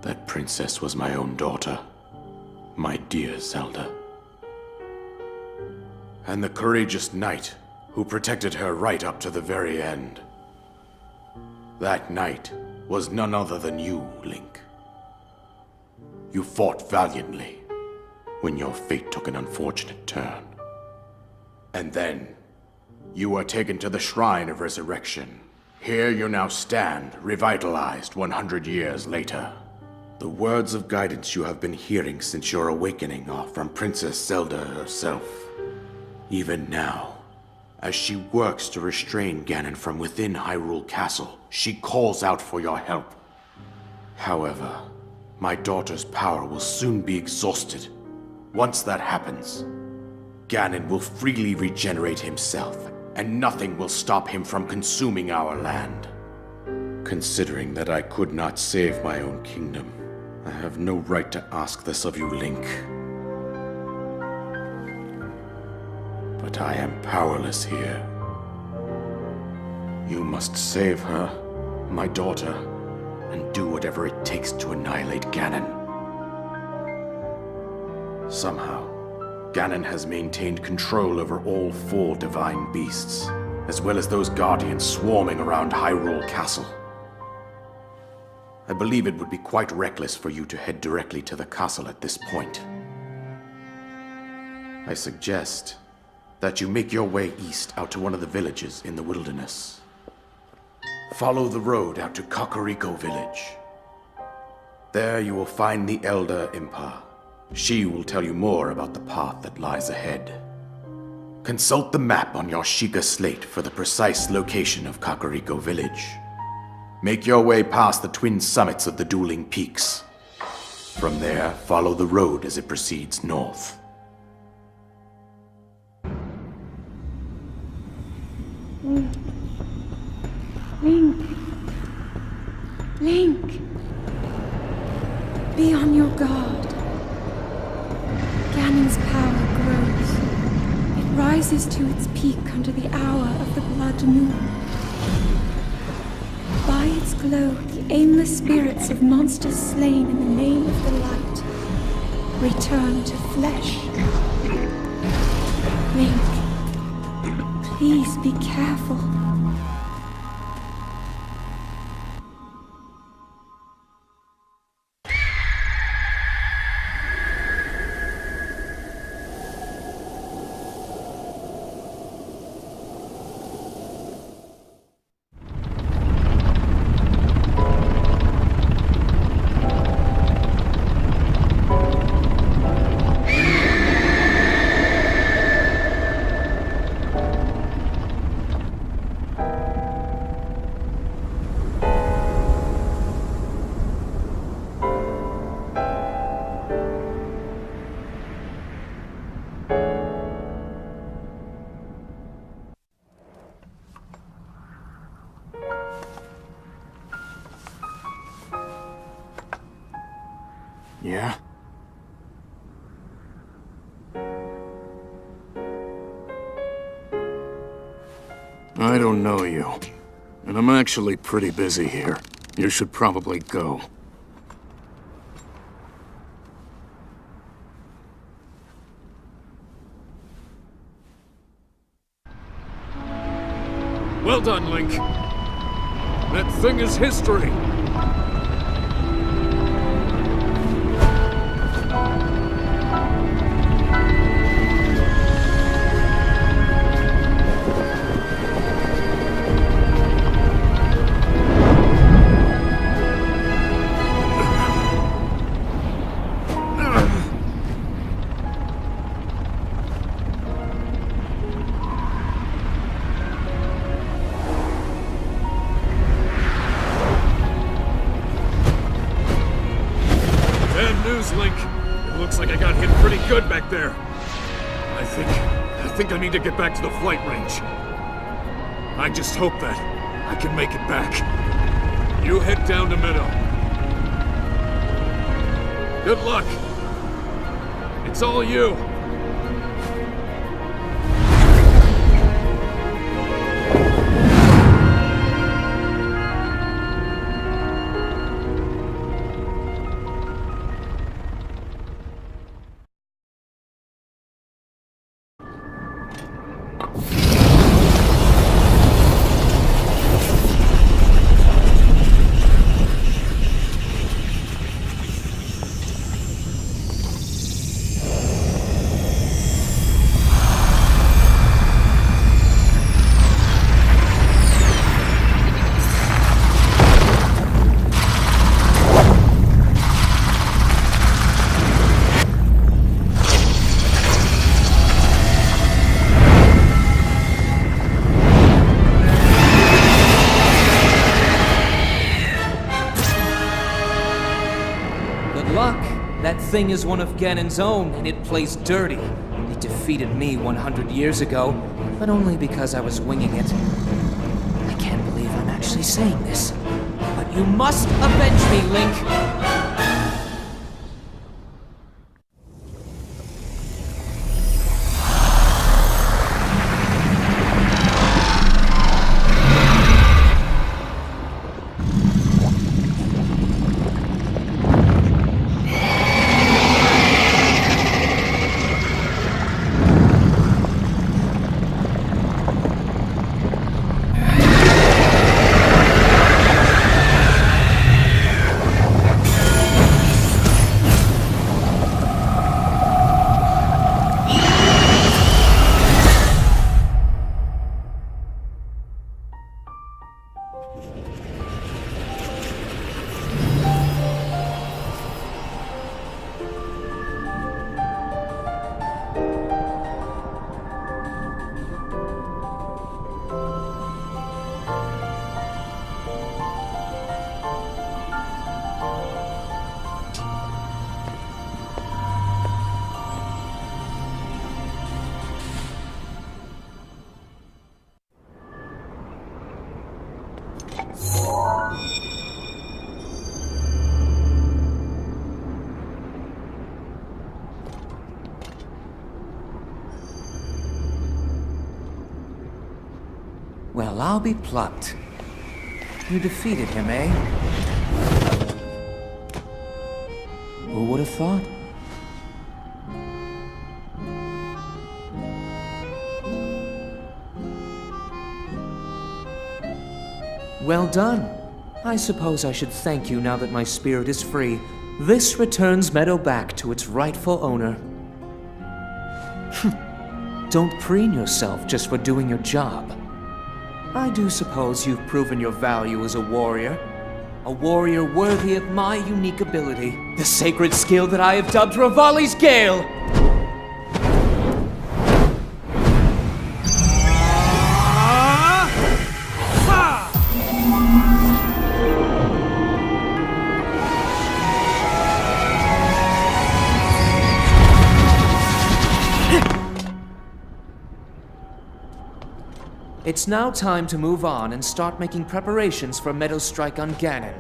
Speaker 8: That princess was my own daughter, my dear Zelda. And the courageous knight who protected her right up to the very end. That knight was none other than you, Link. You fought valiantly when your fate took an unfortunate turn. And then, you were taken to the Shrine of Resurrection. Here you now stand, revitalized 100 years later. The words of guidance you have been hearing since your awakening are from Princess Zelda herself. Even now, as she works to restrain Ganon from within Hyrule Castle, she calls out for your help. However, my daughter's power will soon be exhausted. Once that happens, Ganon will freely regenerate himself, and nothing will stop him from consuming our land. Considering that I could not save my own kingdom, I have no right to ask this of you, Link. But I am powerless here. You must save her, my daughter, and do whatever it takes to annihilate Ganon. Somehow, Ganon has maintained control over all 4 divine beasts, as well as those guardians swarming around Hyrule Castle. I believe it would be quite reckless for you to head directly to the castle at this point. I suggest that you make your way east out to one of the villages in the wilderness. Follow the road out to Kakariko Village. There you will find the Elder Impa. She will tell you more about the path that lies ahead. Consult the map on your Sheikah slate for the precise location of Kakariko Village. Make your way past the twin summits of the dueling peaks. From there, follow the road as it proceeds north.
Speaker 2: Link. Link. Be on your guard. Ganon's power grows. It rises to its peak under the hour of the blood moon. By its glow, the aimless spirits of monsters slain in the name of the light return to flesh. Link, please be careful.
Speaker 9: Yeah? I don't know you. And I'm actually pretty busy here. You should probably go. Well done, Link. That thing is history. Link. It looks like I got hit pretty good back there. I think I need to get back to the flight range. I just hope that I can make it back. You head down to Meadow. Good luck. It's all you.
Speaker 1: That thing is one of Ganon's own, and it plays dirty. It defeated me 100 years ago, but only because I was winging it. I can't believe I'm actually saying this, but you must avenge me, Link! Well, I'll be plucked. You defeated him, eh? Who would have thought? Well done. I suppose I should thank you now that my spirit is free. This returns Meadow back to its rightful owner. Don't preen yourself just for doing your job. I do suppose you've proven your value as a warrior worthy of my unique ability, the sacred skill that I have dubbed Revali's Gale! It's now time to move on and start making preparations for Meadow's strike on Ganon.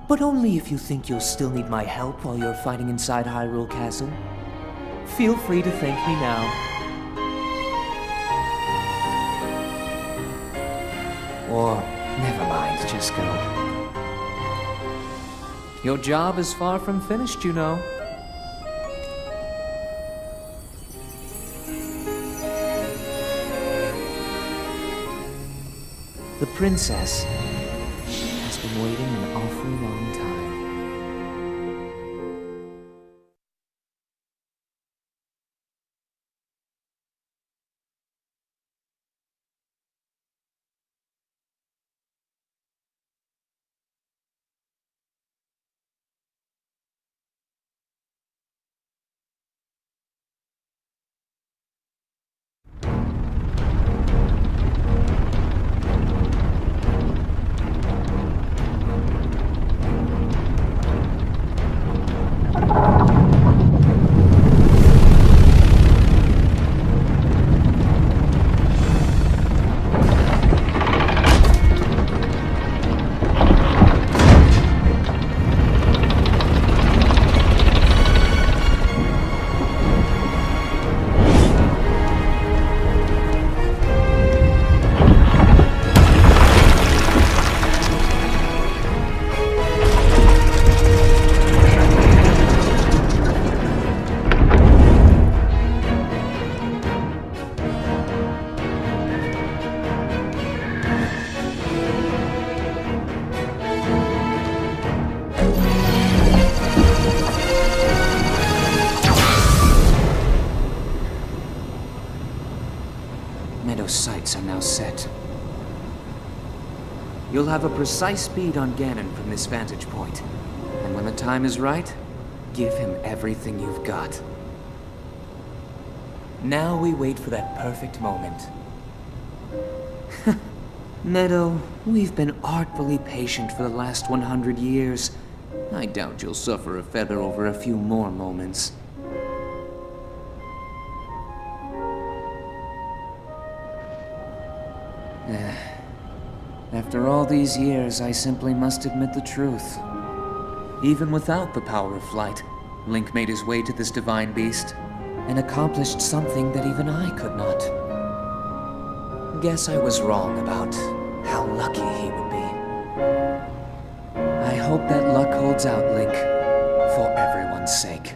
Speaker 1: But only if you think you'll still need my help while you're fighting inside Hyrule Castle. Feel free to thank me now. Or, never mind, just go. Your job is far from finished, you know. The princess has been waiting an awfully long time. Meadow's sights are now set. You'll have a precise bead on Ganon from this vantage point. And when the time is right, give him everything you've got. Now we wait for that perfect moment. Meadow, we've been artfully patient for the last 100 years. I doubt you'll suffer a feather over a few more moments. After all these years, I simply must admit the truth. Even without the power of flight, Link made his way to this divine beast and accomplished something that even I could not. Guess I was wrong about how lucky he would be. I hope that luck holds out, Link, for everyone's sake.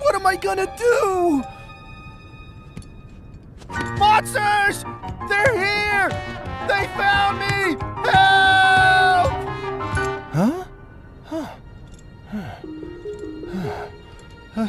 Speaker 10: What am I gonna do? Monsters! They're here! They found me! Help! Huh?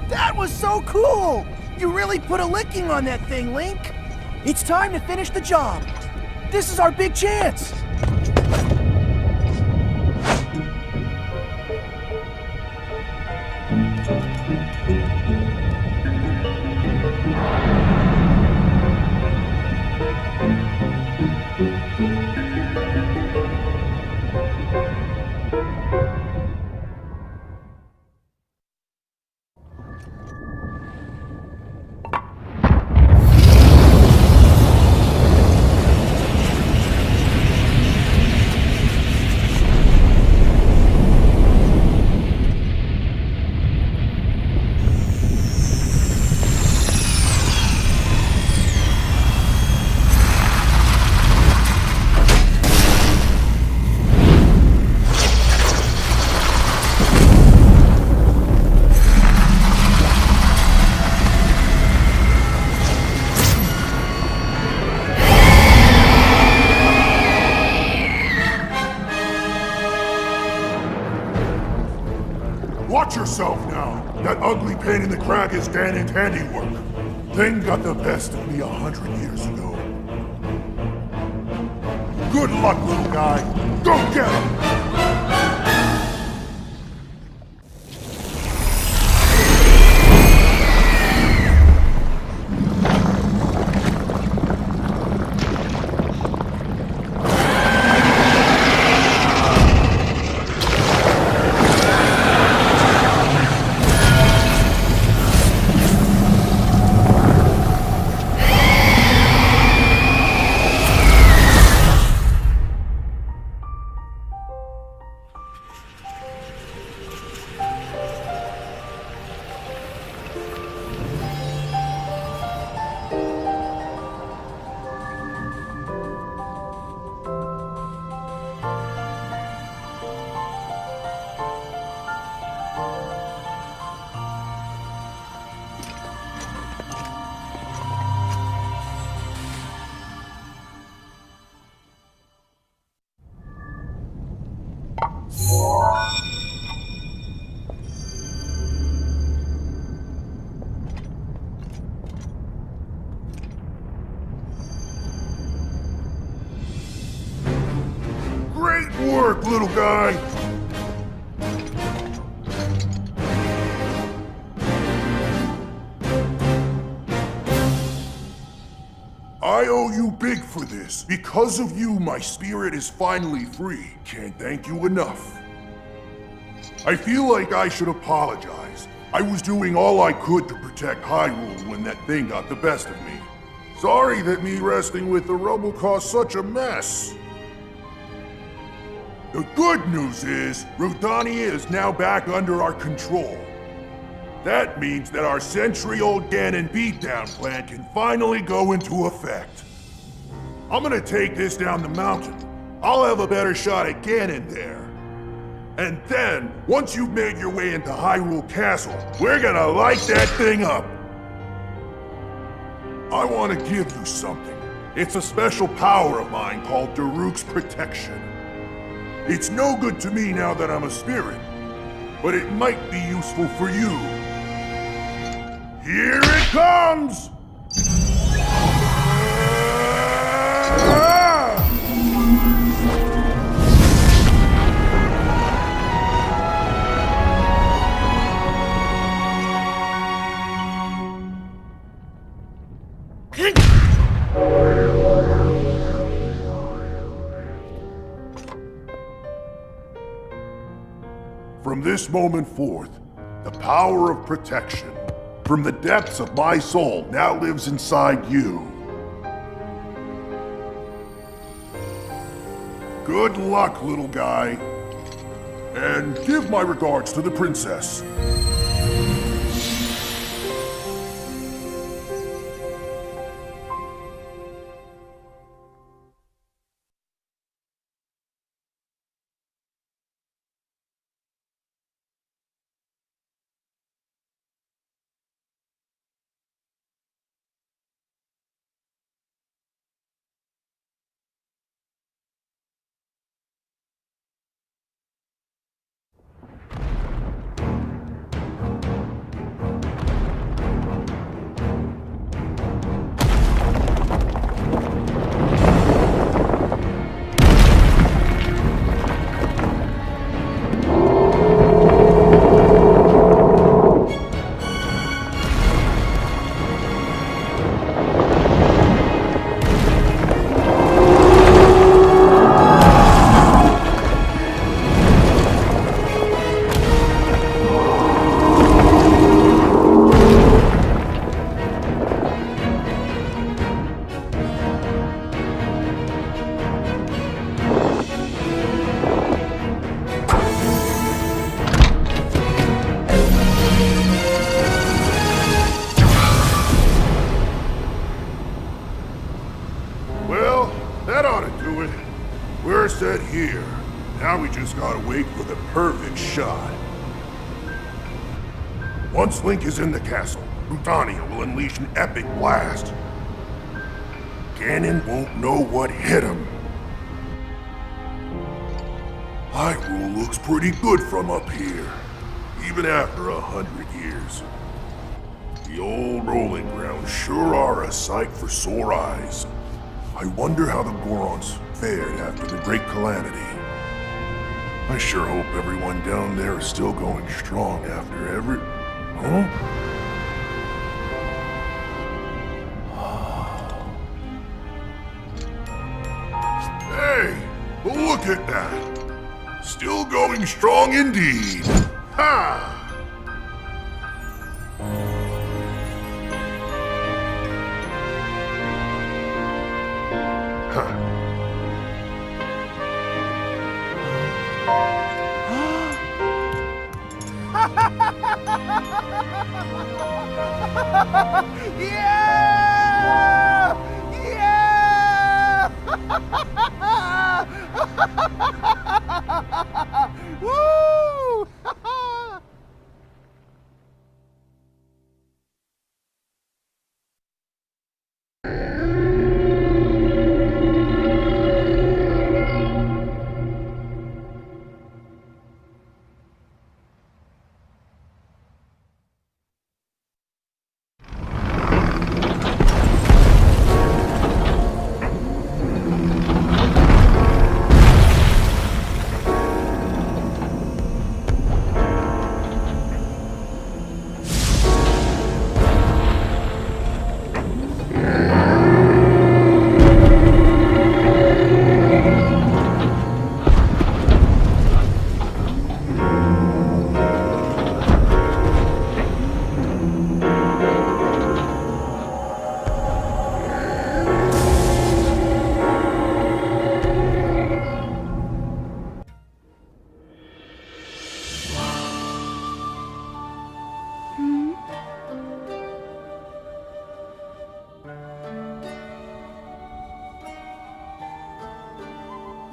Speaker 10: That was so cool! You really put a licking on that thing, Link! It's time to finish the job! This is our big chance!
Speaker 3: Watch yourself now! That ugly pain in the crack is Ganon's handiwork. Thing got the best of me 100 years ago. Good luck, little guy! Go get him! Great work, little guy! I owe you big for this. Because of you, my spirit is finally free. Can't thank you enough. I feel like I should apologize. I was doing all I could to protect Hyrule when that thing got the best of me. Sorry that me resting with the rubble caused such a mess. The good news is, Rodania is now back under our control. That means that our century-old Ganon beatdown plan can finally go into effect. I'm gonna take this down the mountain. I'll have a better shot at Ganon there. And then, once you've made your way into Hyrule Castle, we're gonna light that thing up. I want to give you something. It's a special power of mine called Daruk's Protection. It's no good to me now that I'm a spirit, but it might be useful for you. Here it comes! From this moment forth, the power of protection from the depths of my soul now lives inside you. Good luck, little guy. And give my regards to the princess. just gotta wait for the perfect shot. Once Link is in the castle, Britannia will unleash an epic blast. Ganon won't know what hit him. Hyrule looks pretty good from up here, even after 100 years. The old rolling grounds sure are a sight for sore eyes. I wonder how the Gorons fared after the Great Calamity. I sure hope everyone down there is still going strong after every... Huh? Hey, look at that! Still going strong indeed! Ha!
Speaker 10: Yeah! Yeah! Woo!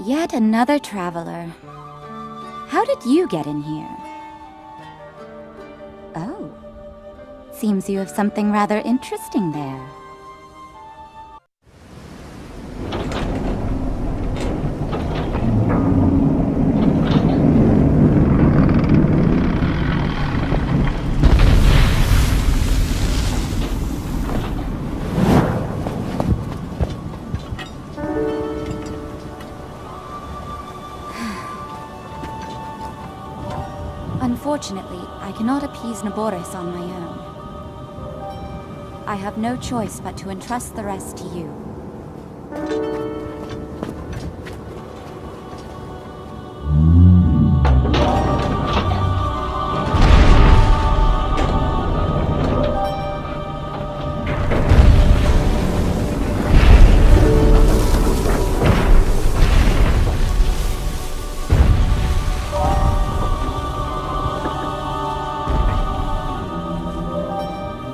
Speaker 11: Yet another traveler. How did you get in here? Oh. Seems you have something rather interesting there. Unfortunately, I cannot appease Nabores on my own. I have no choice but to entrust the rest to you.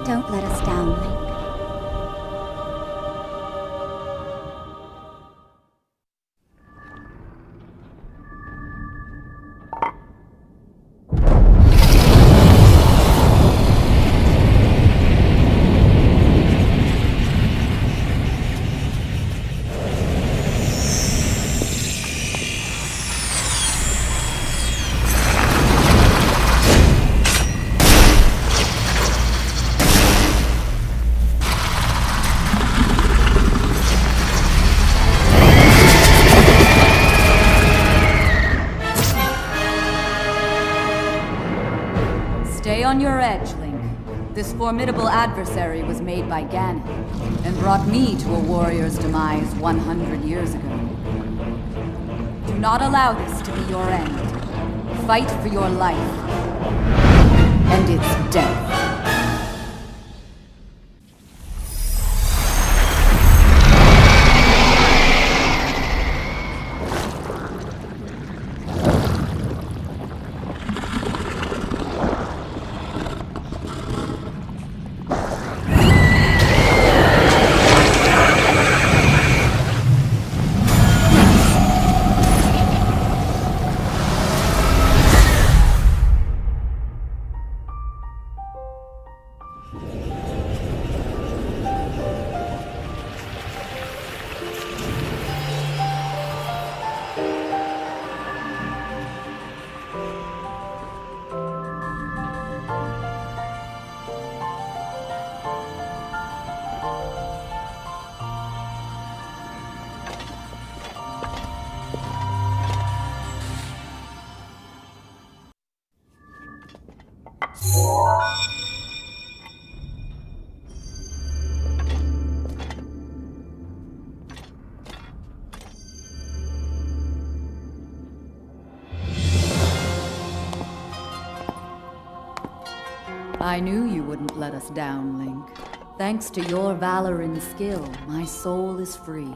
Speaker 11: Don't let us down, Link.
Speaker 5: Stay on your edge, Link. This formidable adversary was made by Ganon, and brought me to a warrior's demise 100 years ago. Do not allow this to be your end. Fight for your life. And its death. I knew you wouldn't let us down, Link. Thanks to your valor and skill, my soul is free,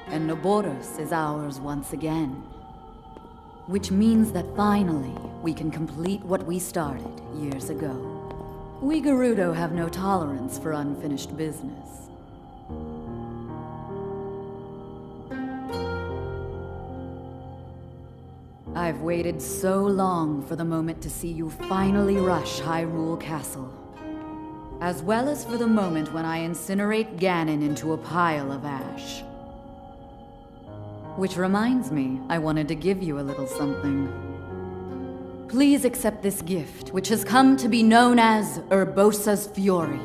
Speaker 5: and Noboros is ours once again. Which means that finally, we can complete what we started years ago. We Gerudo have no tolerance for unfinished business. I've waited so long for the moment to see you finally rush Hyrule Castle. As well as for the moment when I incinerate Ganon into a pile of ash. Which reminds me, I wanted to give you a little something. Please accept this gift, which has come to be known as Urbosa's Fury.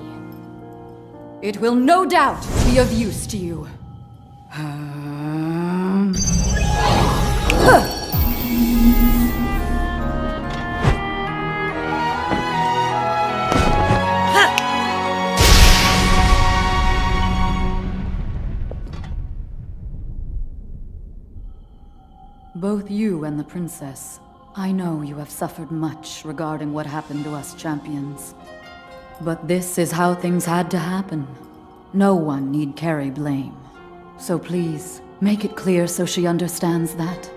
Speaker 5: It will no doubt be of use to you. Both you and the princess, I know you have suffered much regarding what happened to us champions. But this is how things had to happen. No one need carry blame. So please, make it clear so she understands that.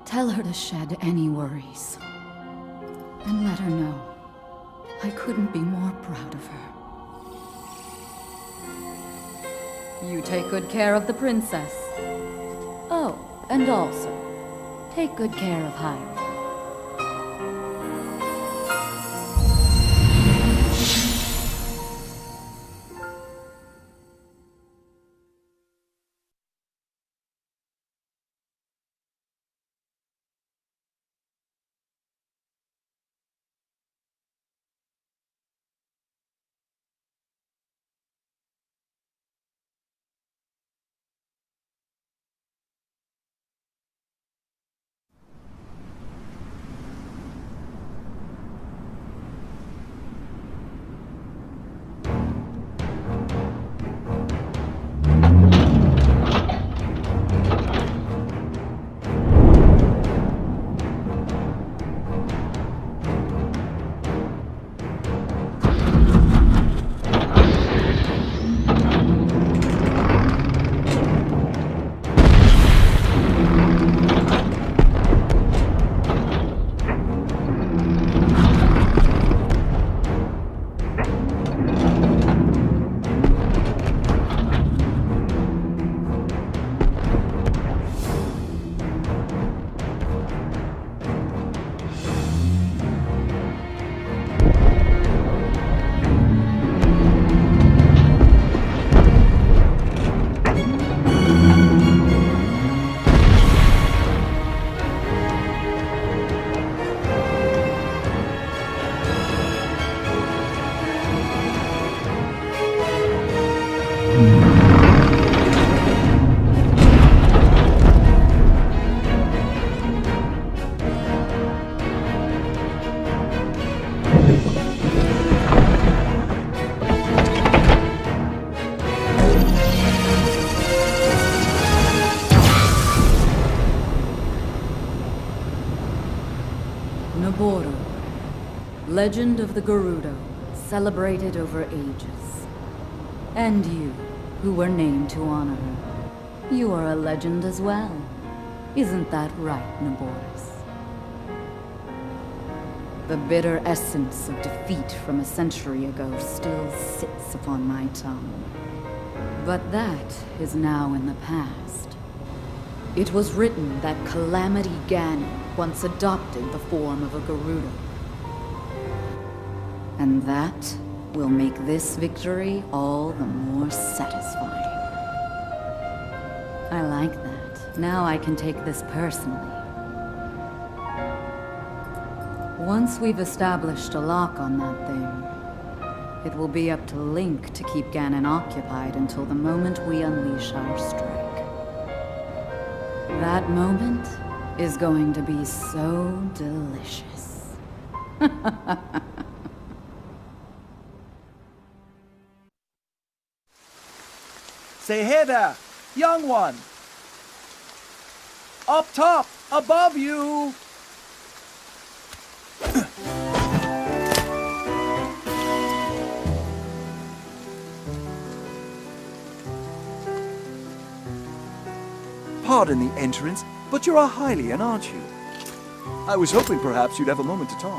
Speaker 5: Tell her to shed any worries. And let her know I couldn't be more proud of her. You take good care of the princess. Oh, and also, take good care of Hyrule. Noboro, legend of the Gerudo, celebrated over ages. And you, who were named to honor her, you are a legend as well. Isn't that right, Noboros? The bitter essence of defeat from a century ago still sits upon my tongue. But that is now in the past. It was written that Calamity Ganon once adopted the form of a Gerudo. And that will make this victory all the more satisfying. I like that. Now I can take this personally. Once we've established a lock on that thing, it will be up to Link to keep Ganon occupied until the moment we unleash our strike. That moment is going to be so delicious.
Speaker 10: Say hey there, young one. Up top, above you. Pardon the entrance, but you're a Hylian, aren't you? I was hoping perhaps you'd have a moment to talk.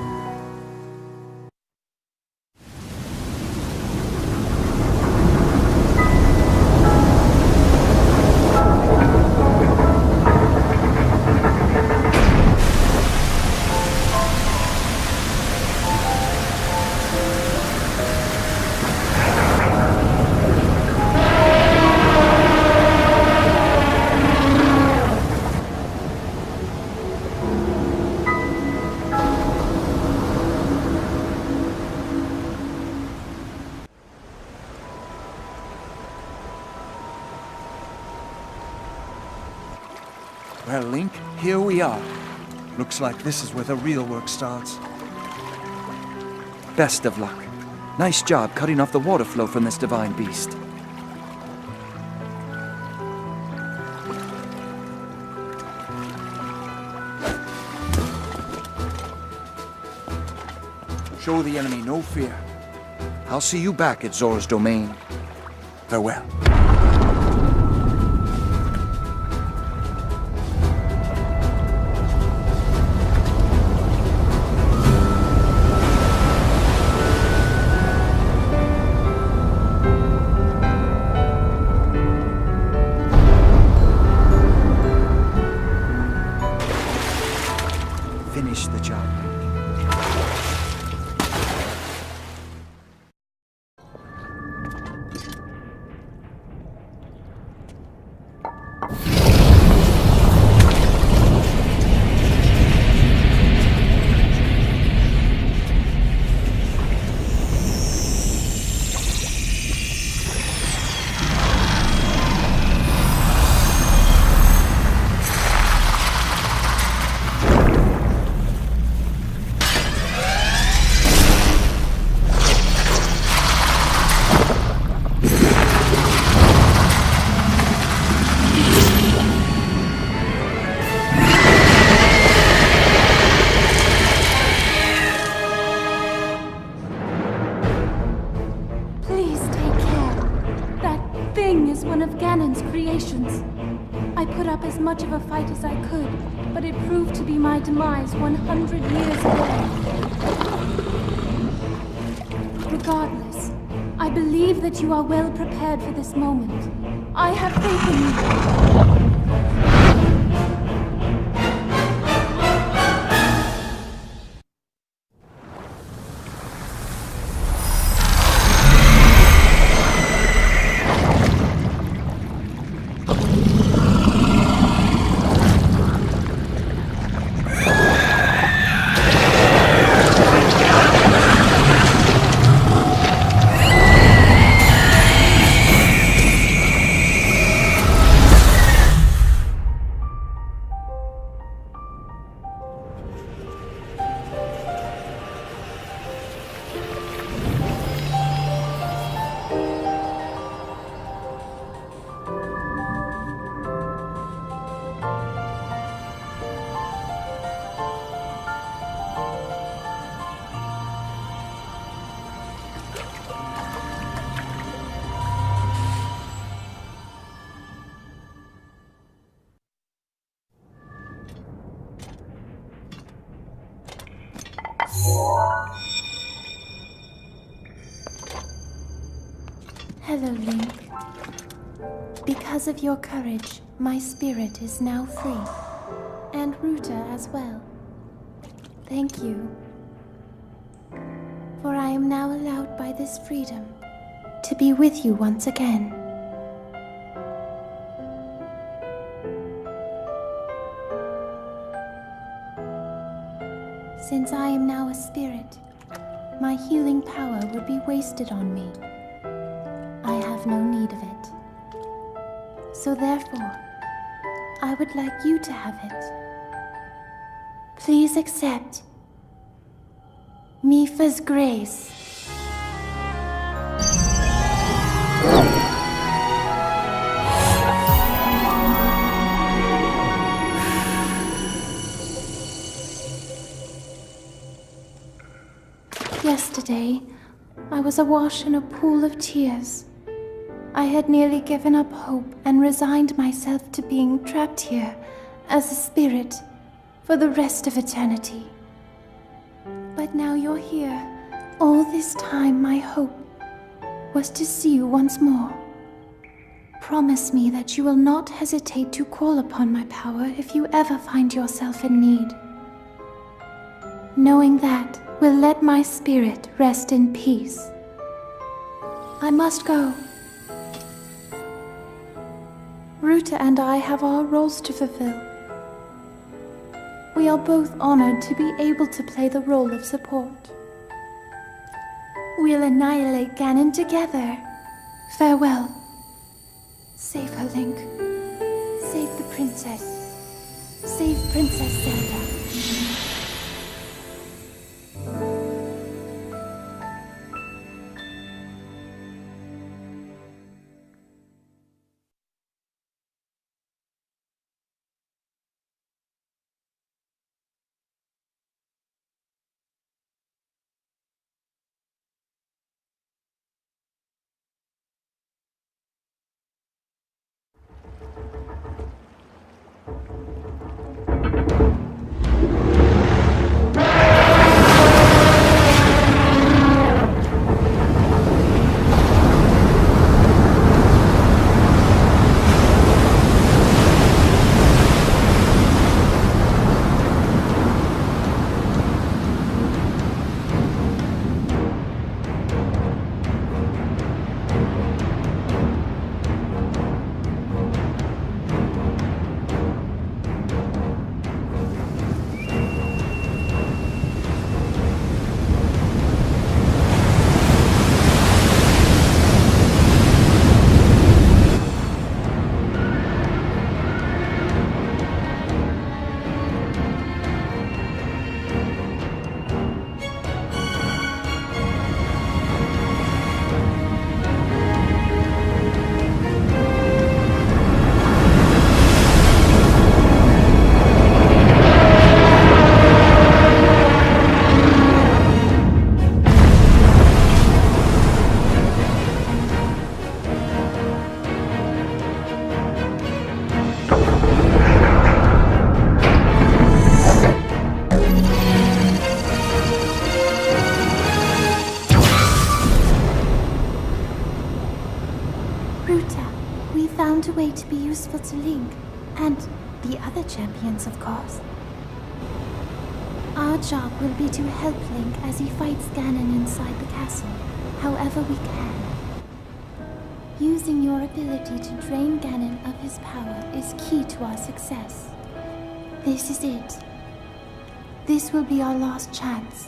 Speaker 10: Well, Link, here we are. Looks like this is where the real work starts. Best of luck. Nice job cutting off the water flow from this divine beast. Show the enemy no fear. I'll see you back at Zora's domain. Farewell. Finish the job, Link.
Speaker 4: Please take care. That thing is one of Ganon's creations. I put up as much of a fight as I could, but it proved to be my demise 100 years away. Regardless, I believe that you are well prepared for this moment. I have faith in you. Hello, Link. Because of your courage, my spirit is now free. And Ruta as well. Thank you. For I am now allowed by this freedom to be with you once again. Since I am now a spirit, my healing power would be wasted on me. I have no need of it. So therefore, I would like you to have it. Please accept Mifa's grace.
Speaker 7: 「
Speaker 4: Yesterday, I was awash in a pool of tears. I had nearly given up hope and resigned myself to being trapped here as a spirit for the rest of eternity. But now you're here. All this time, my hope was to see you once more. Promise me that you will not hesitate to call upon my power if you ever find yourself in need. Knowing that will let my spirit rest in peace. I must go. Ruta and I have our roles to fulfill. We are both honored to be able to play the role of support. We'll annihilate Ganon together. Farewell. Save her, Link. Save the princess. Save Princess Zelda. A way to be useful to Link, and the other champions, of course. Our job will be to help Link as he fights Ganon inside the castle, however we can. Using your ability to drain Ganon of his power is key to our success. This is it. This will be our last chance,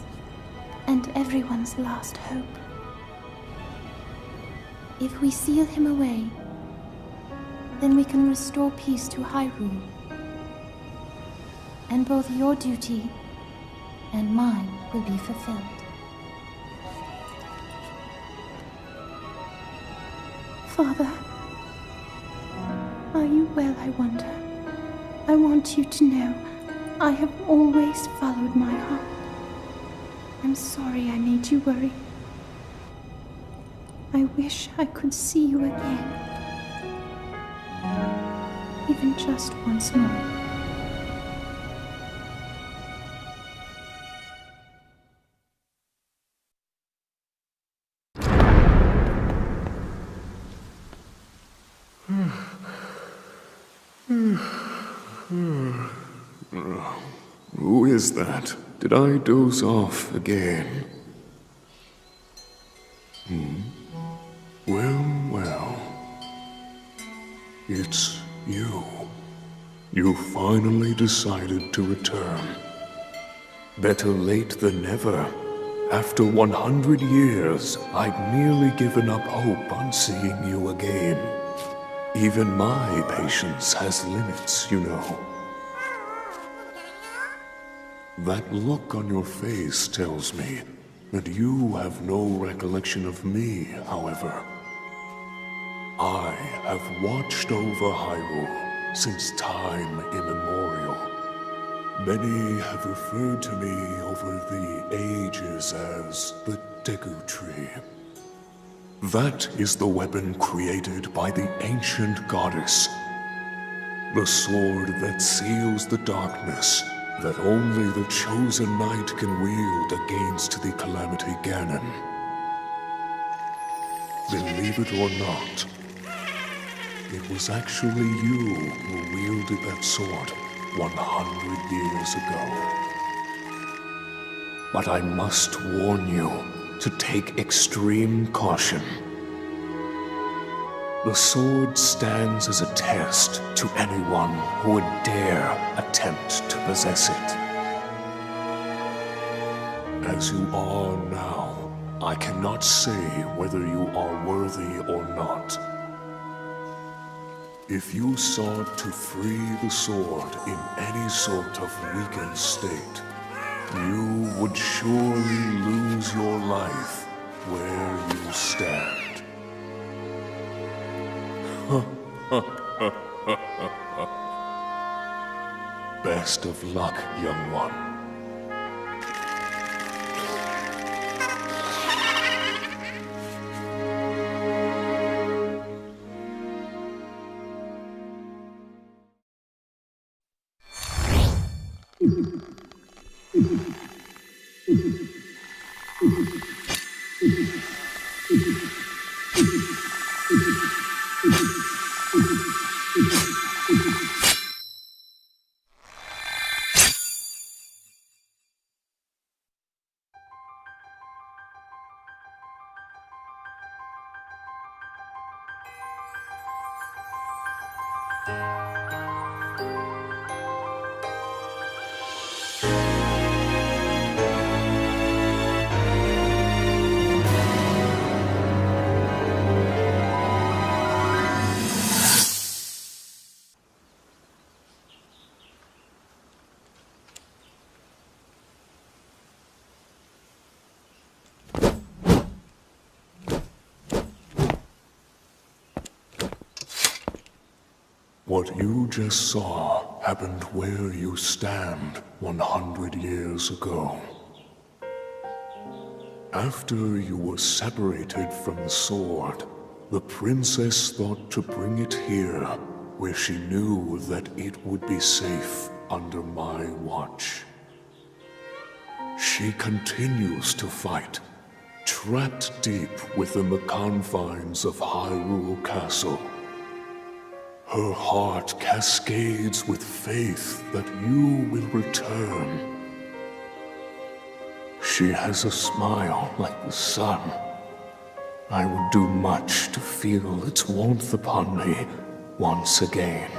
Speaker 4: and everyone's last hope. If we seal him away, then we can restore peace to Hyrule. And both your duty and mine will be fulfilled. Father, are you well, I wonder? I want you to know I have always followed my heart. I'm sorry I made you worry. I wish I could see you again. Even just once more.
Speaker 9: Who is that? Did I doze off again? Well. It's you. You finally decided to return. Better late than never. After 100 years, I'd nearly given up hope on seeing you again. Even my patience has limits, you know. That look on your face tells me that you have no recollection of me, however. I have watched over Hyrule since time immemorial.
Speaker 3: Many have referred to me over the ages as the Deku Tree. That is the weapon created by the ancient goddess. The sword that seals the darkness that only the chosen knight can wield against the Calamity Ganon. Believe it or not, it was actually you who wielded that sword 100 years ago. But I must warn you to take extreme caution. The sword stands as a test to anyone who would dare attempt to possess it. As you are now, I cannot say whether you are worthy or not. If you sought to free the sword in any sort of weakened state, you would surely lose your life where you stand. Best of luck, young one. What you just saw happened where you stand 100 years ago. After you were separated from the sword, the princess thought to bring it here, where she knew that it would be safe under my watch. She continues to fight, trapped deep within the confines of Hyrule Castle. Her heart cascades with faith that you will return. She has a smile like the sun. I would do much to feel its warmth upon me once again.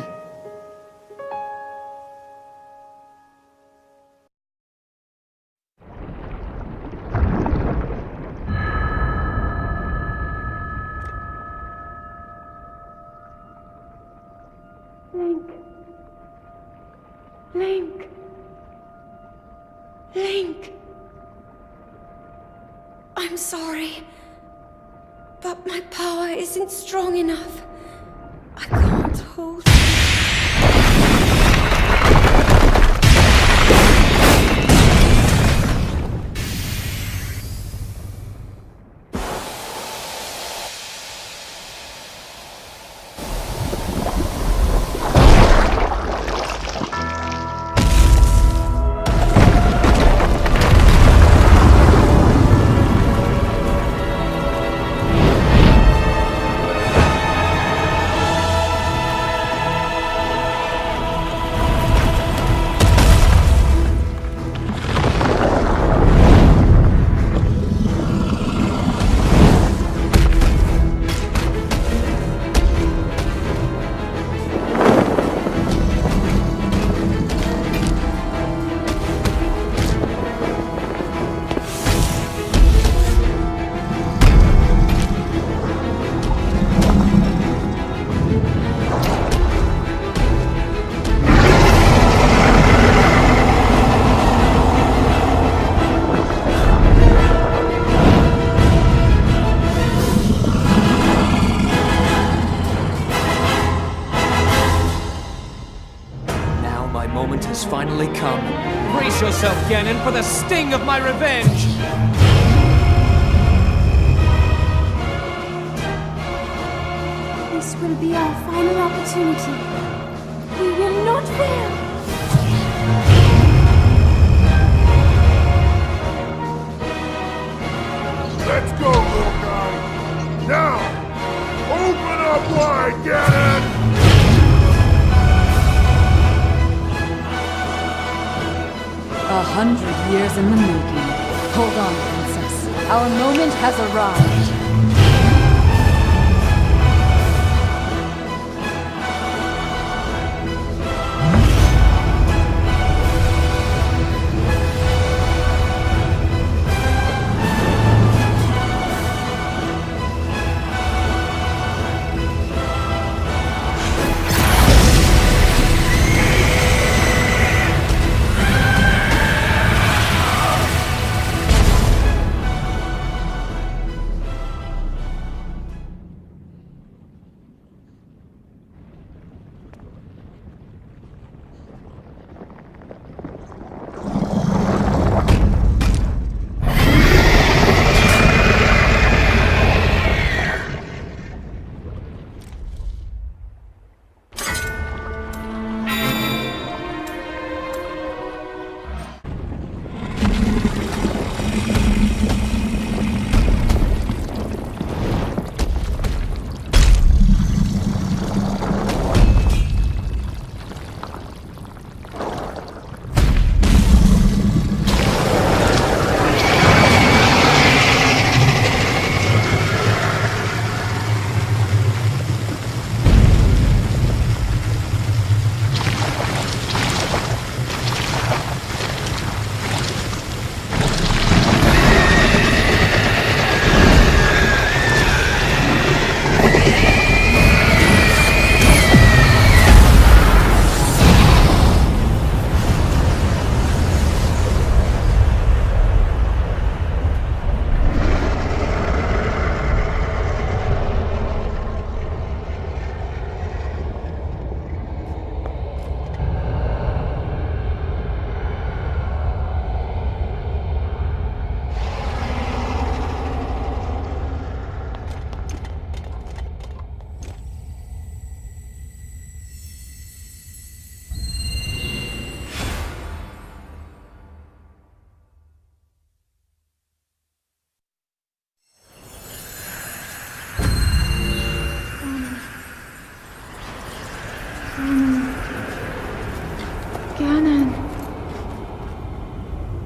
Speaker 2: Link. Link. I'm sorry, but my power isn't strong enough. I can't hold you.
Speaker 1: yourself, Ganon, for the sting of my revenge!
Speaker 4: This will be our final opportunity. We will not fail.
Speaker 3: Let's go, little guy! Now! Open up wide, Ganon!
Speaker 5: 100 years in the making. Hold on, Princess. Our moment has arrived.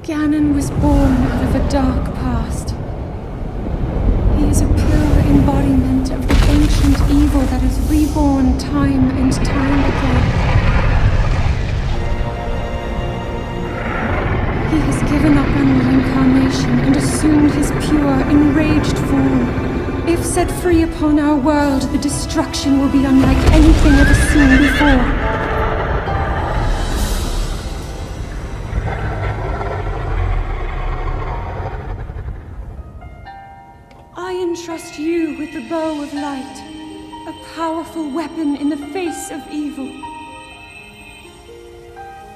Speaker 2: Ganon was born out of a dark past. He is a pure embodiment of the ancient evil that is reborn time and time again. He has given up on reincarnation and assumed his pure, enraged form. If set free upon our world, the destruction will be unlike anything ever seen before. I entrust you with the bow of light, a powerful weapon in the face of evil.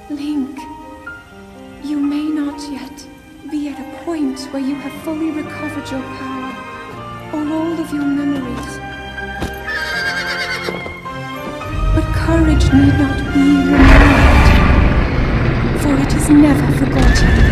Speaker 2: Link, you may not yet be at a point where you have fully recovered your power, or all of your memories. But courage need not be removed, for it is never forgotten.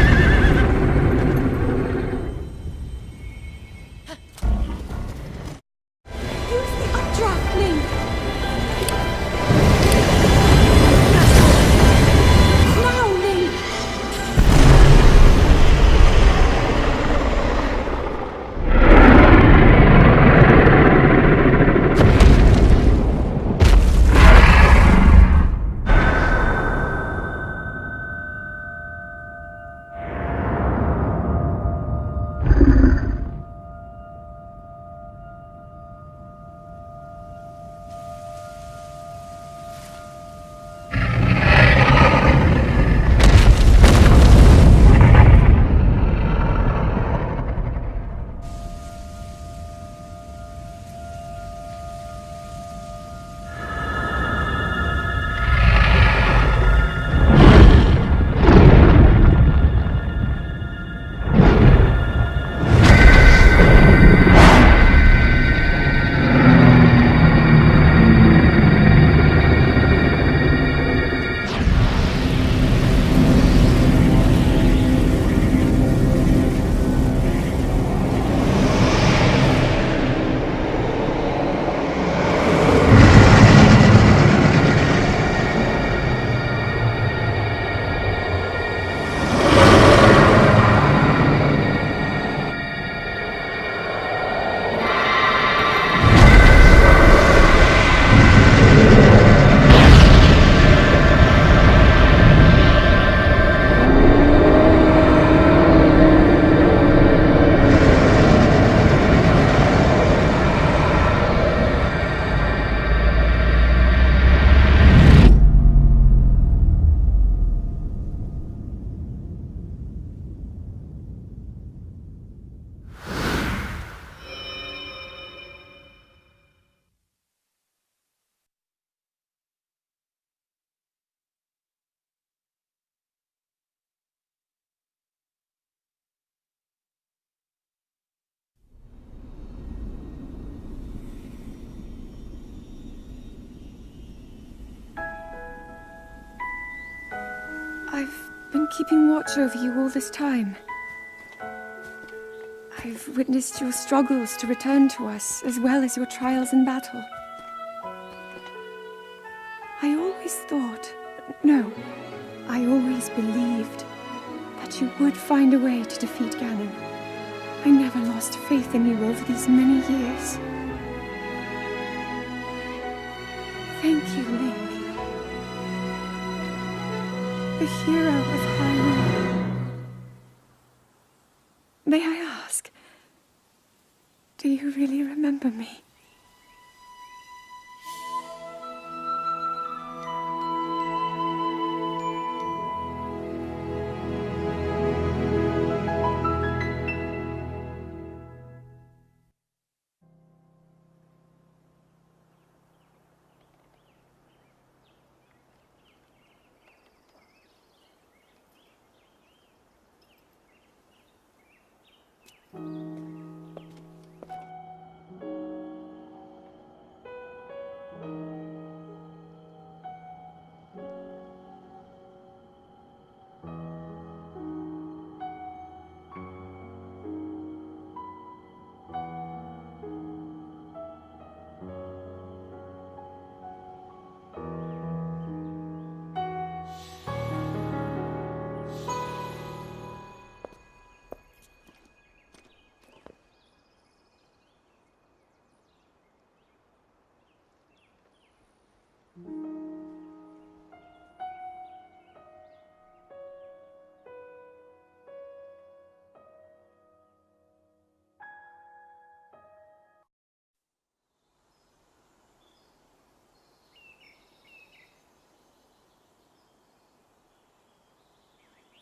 Speaker 2: keeping watch over you all this time. I've witnessed your struggles to return to us, as well as your trials in battle. I always thought, no, I always believed that you would find a way to defeat Ganon. I never lost faith in you over these many years. Thank you, Link. The hero of Hyrule. May I ask, do you really remember me?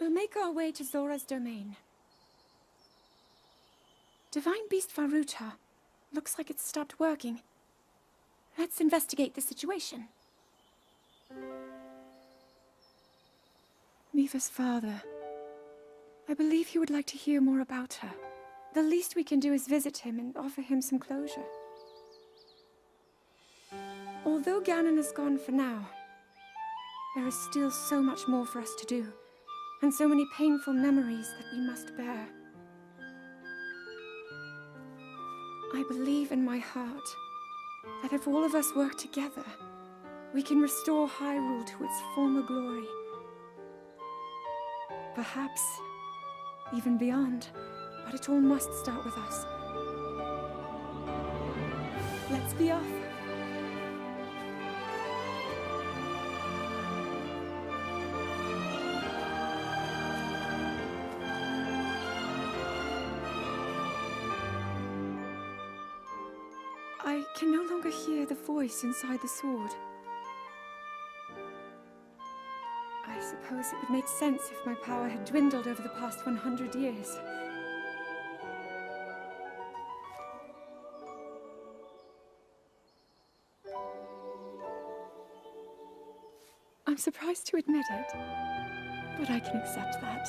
Speaker 2: We'll make our way to Zora's domain. Divine Beast Varuta. Looks like it's stopped working. Let's investigate the situation. Miva's father. I believe he would like to hear more about her. The least we can do is visit him and offer him some closure. Although Ganon is gone for now, there is still so much more for us to do, and so many painful memories that we must bear. I believe in my heart that if all of us work together, we can restore Hyrule to its former glory. Perhaps even beyond, but it all must start with us. Let's be off. I can no longer hear the voice inside the sword. I suppose it would make sense if my power had dwindled over the past 100 years. I'm surprised to admit it, but I can accept that.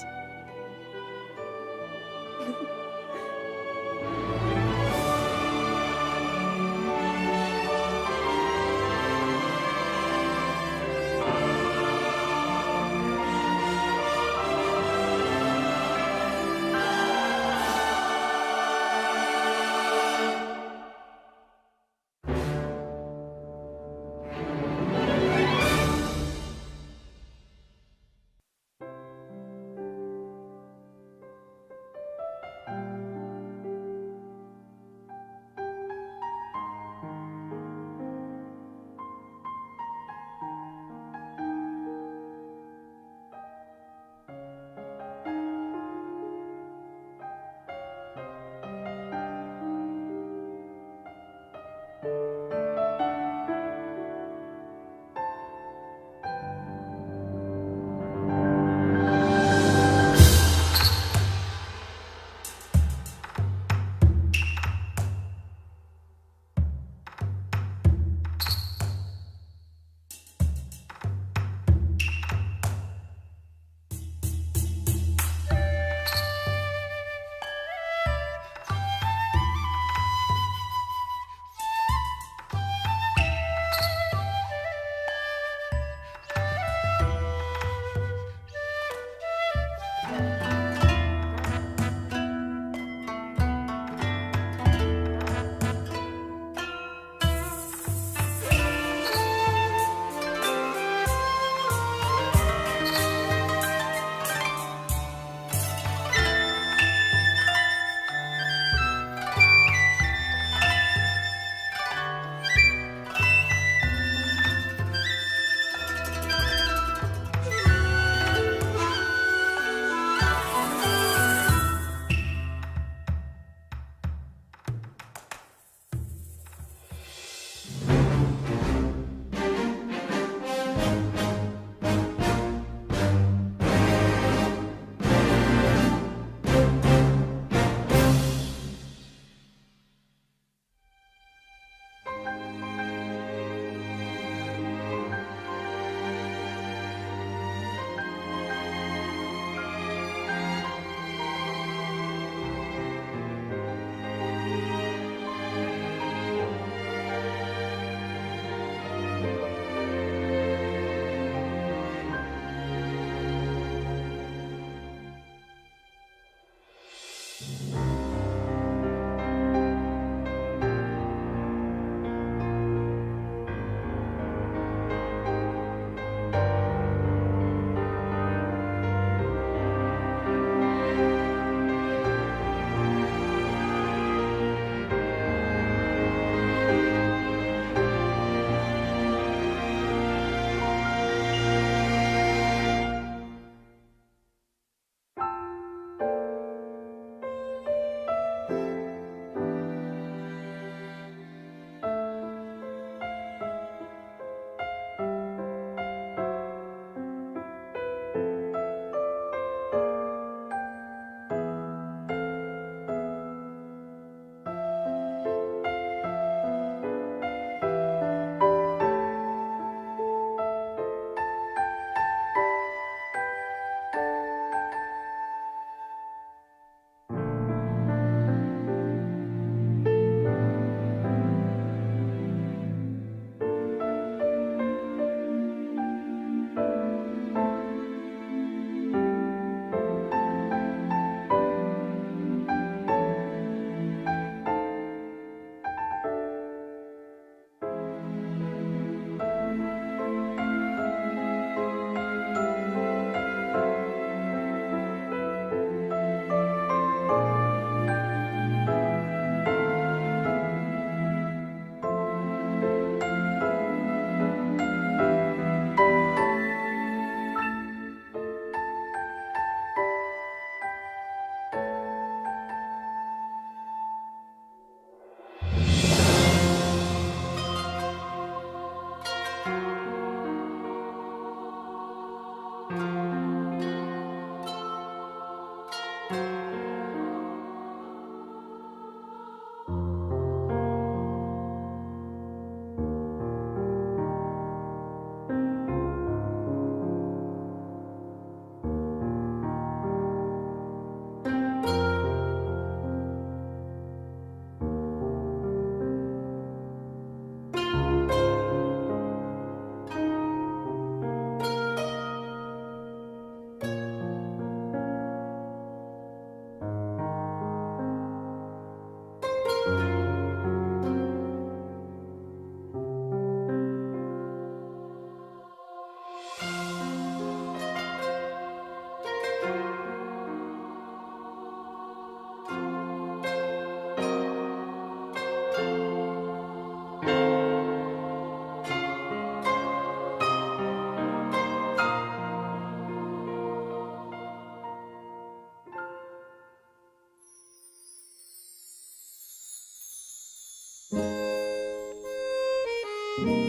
Speaker 3: you.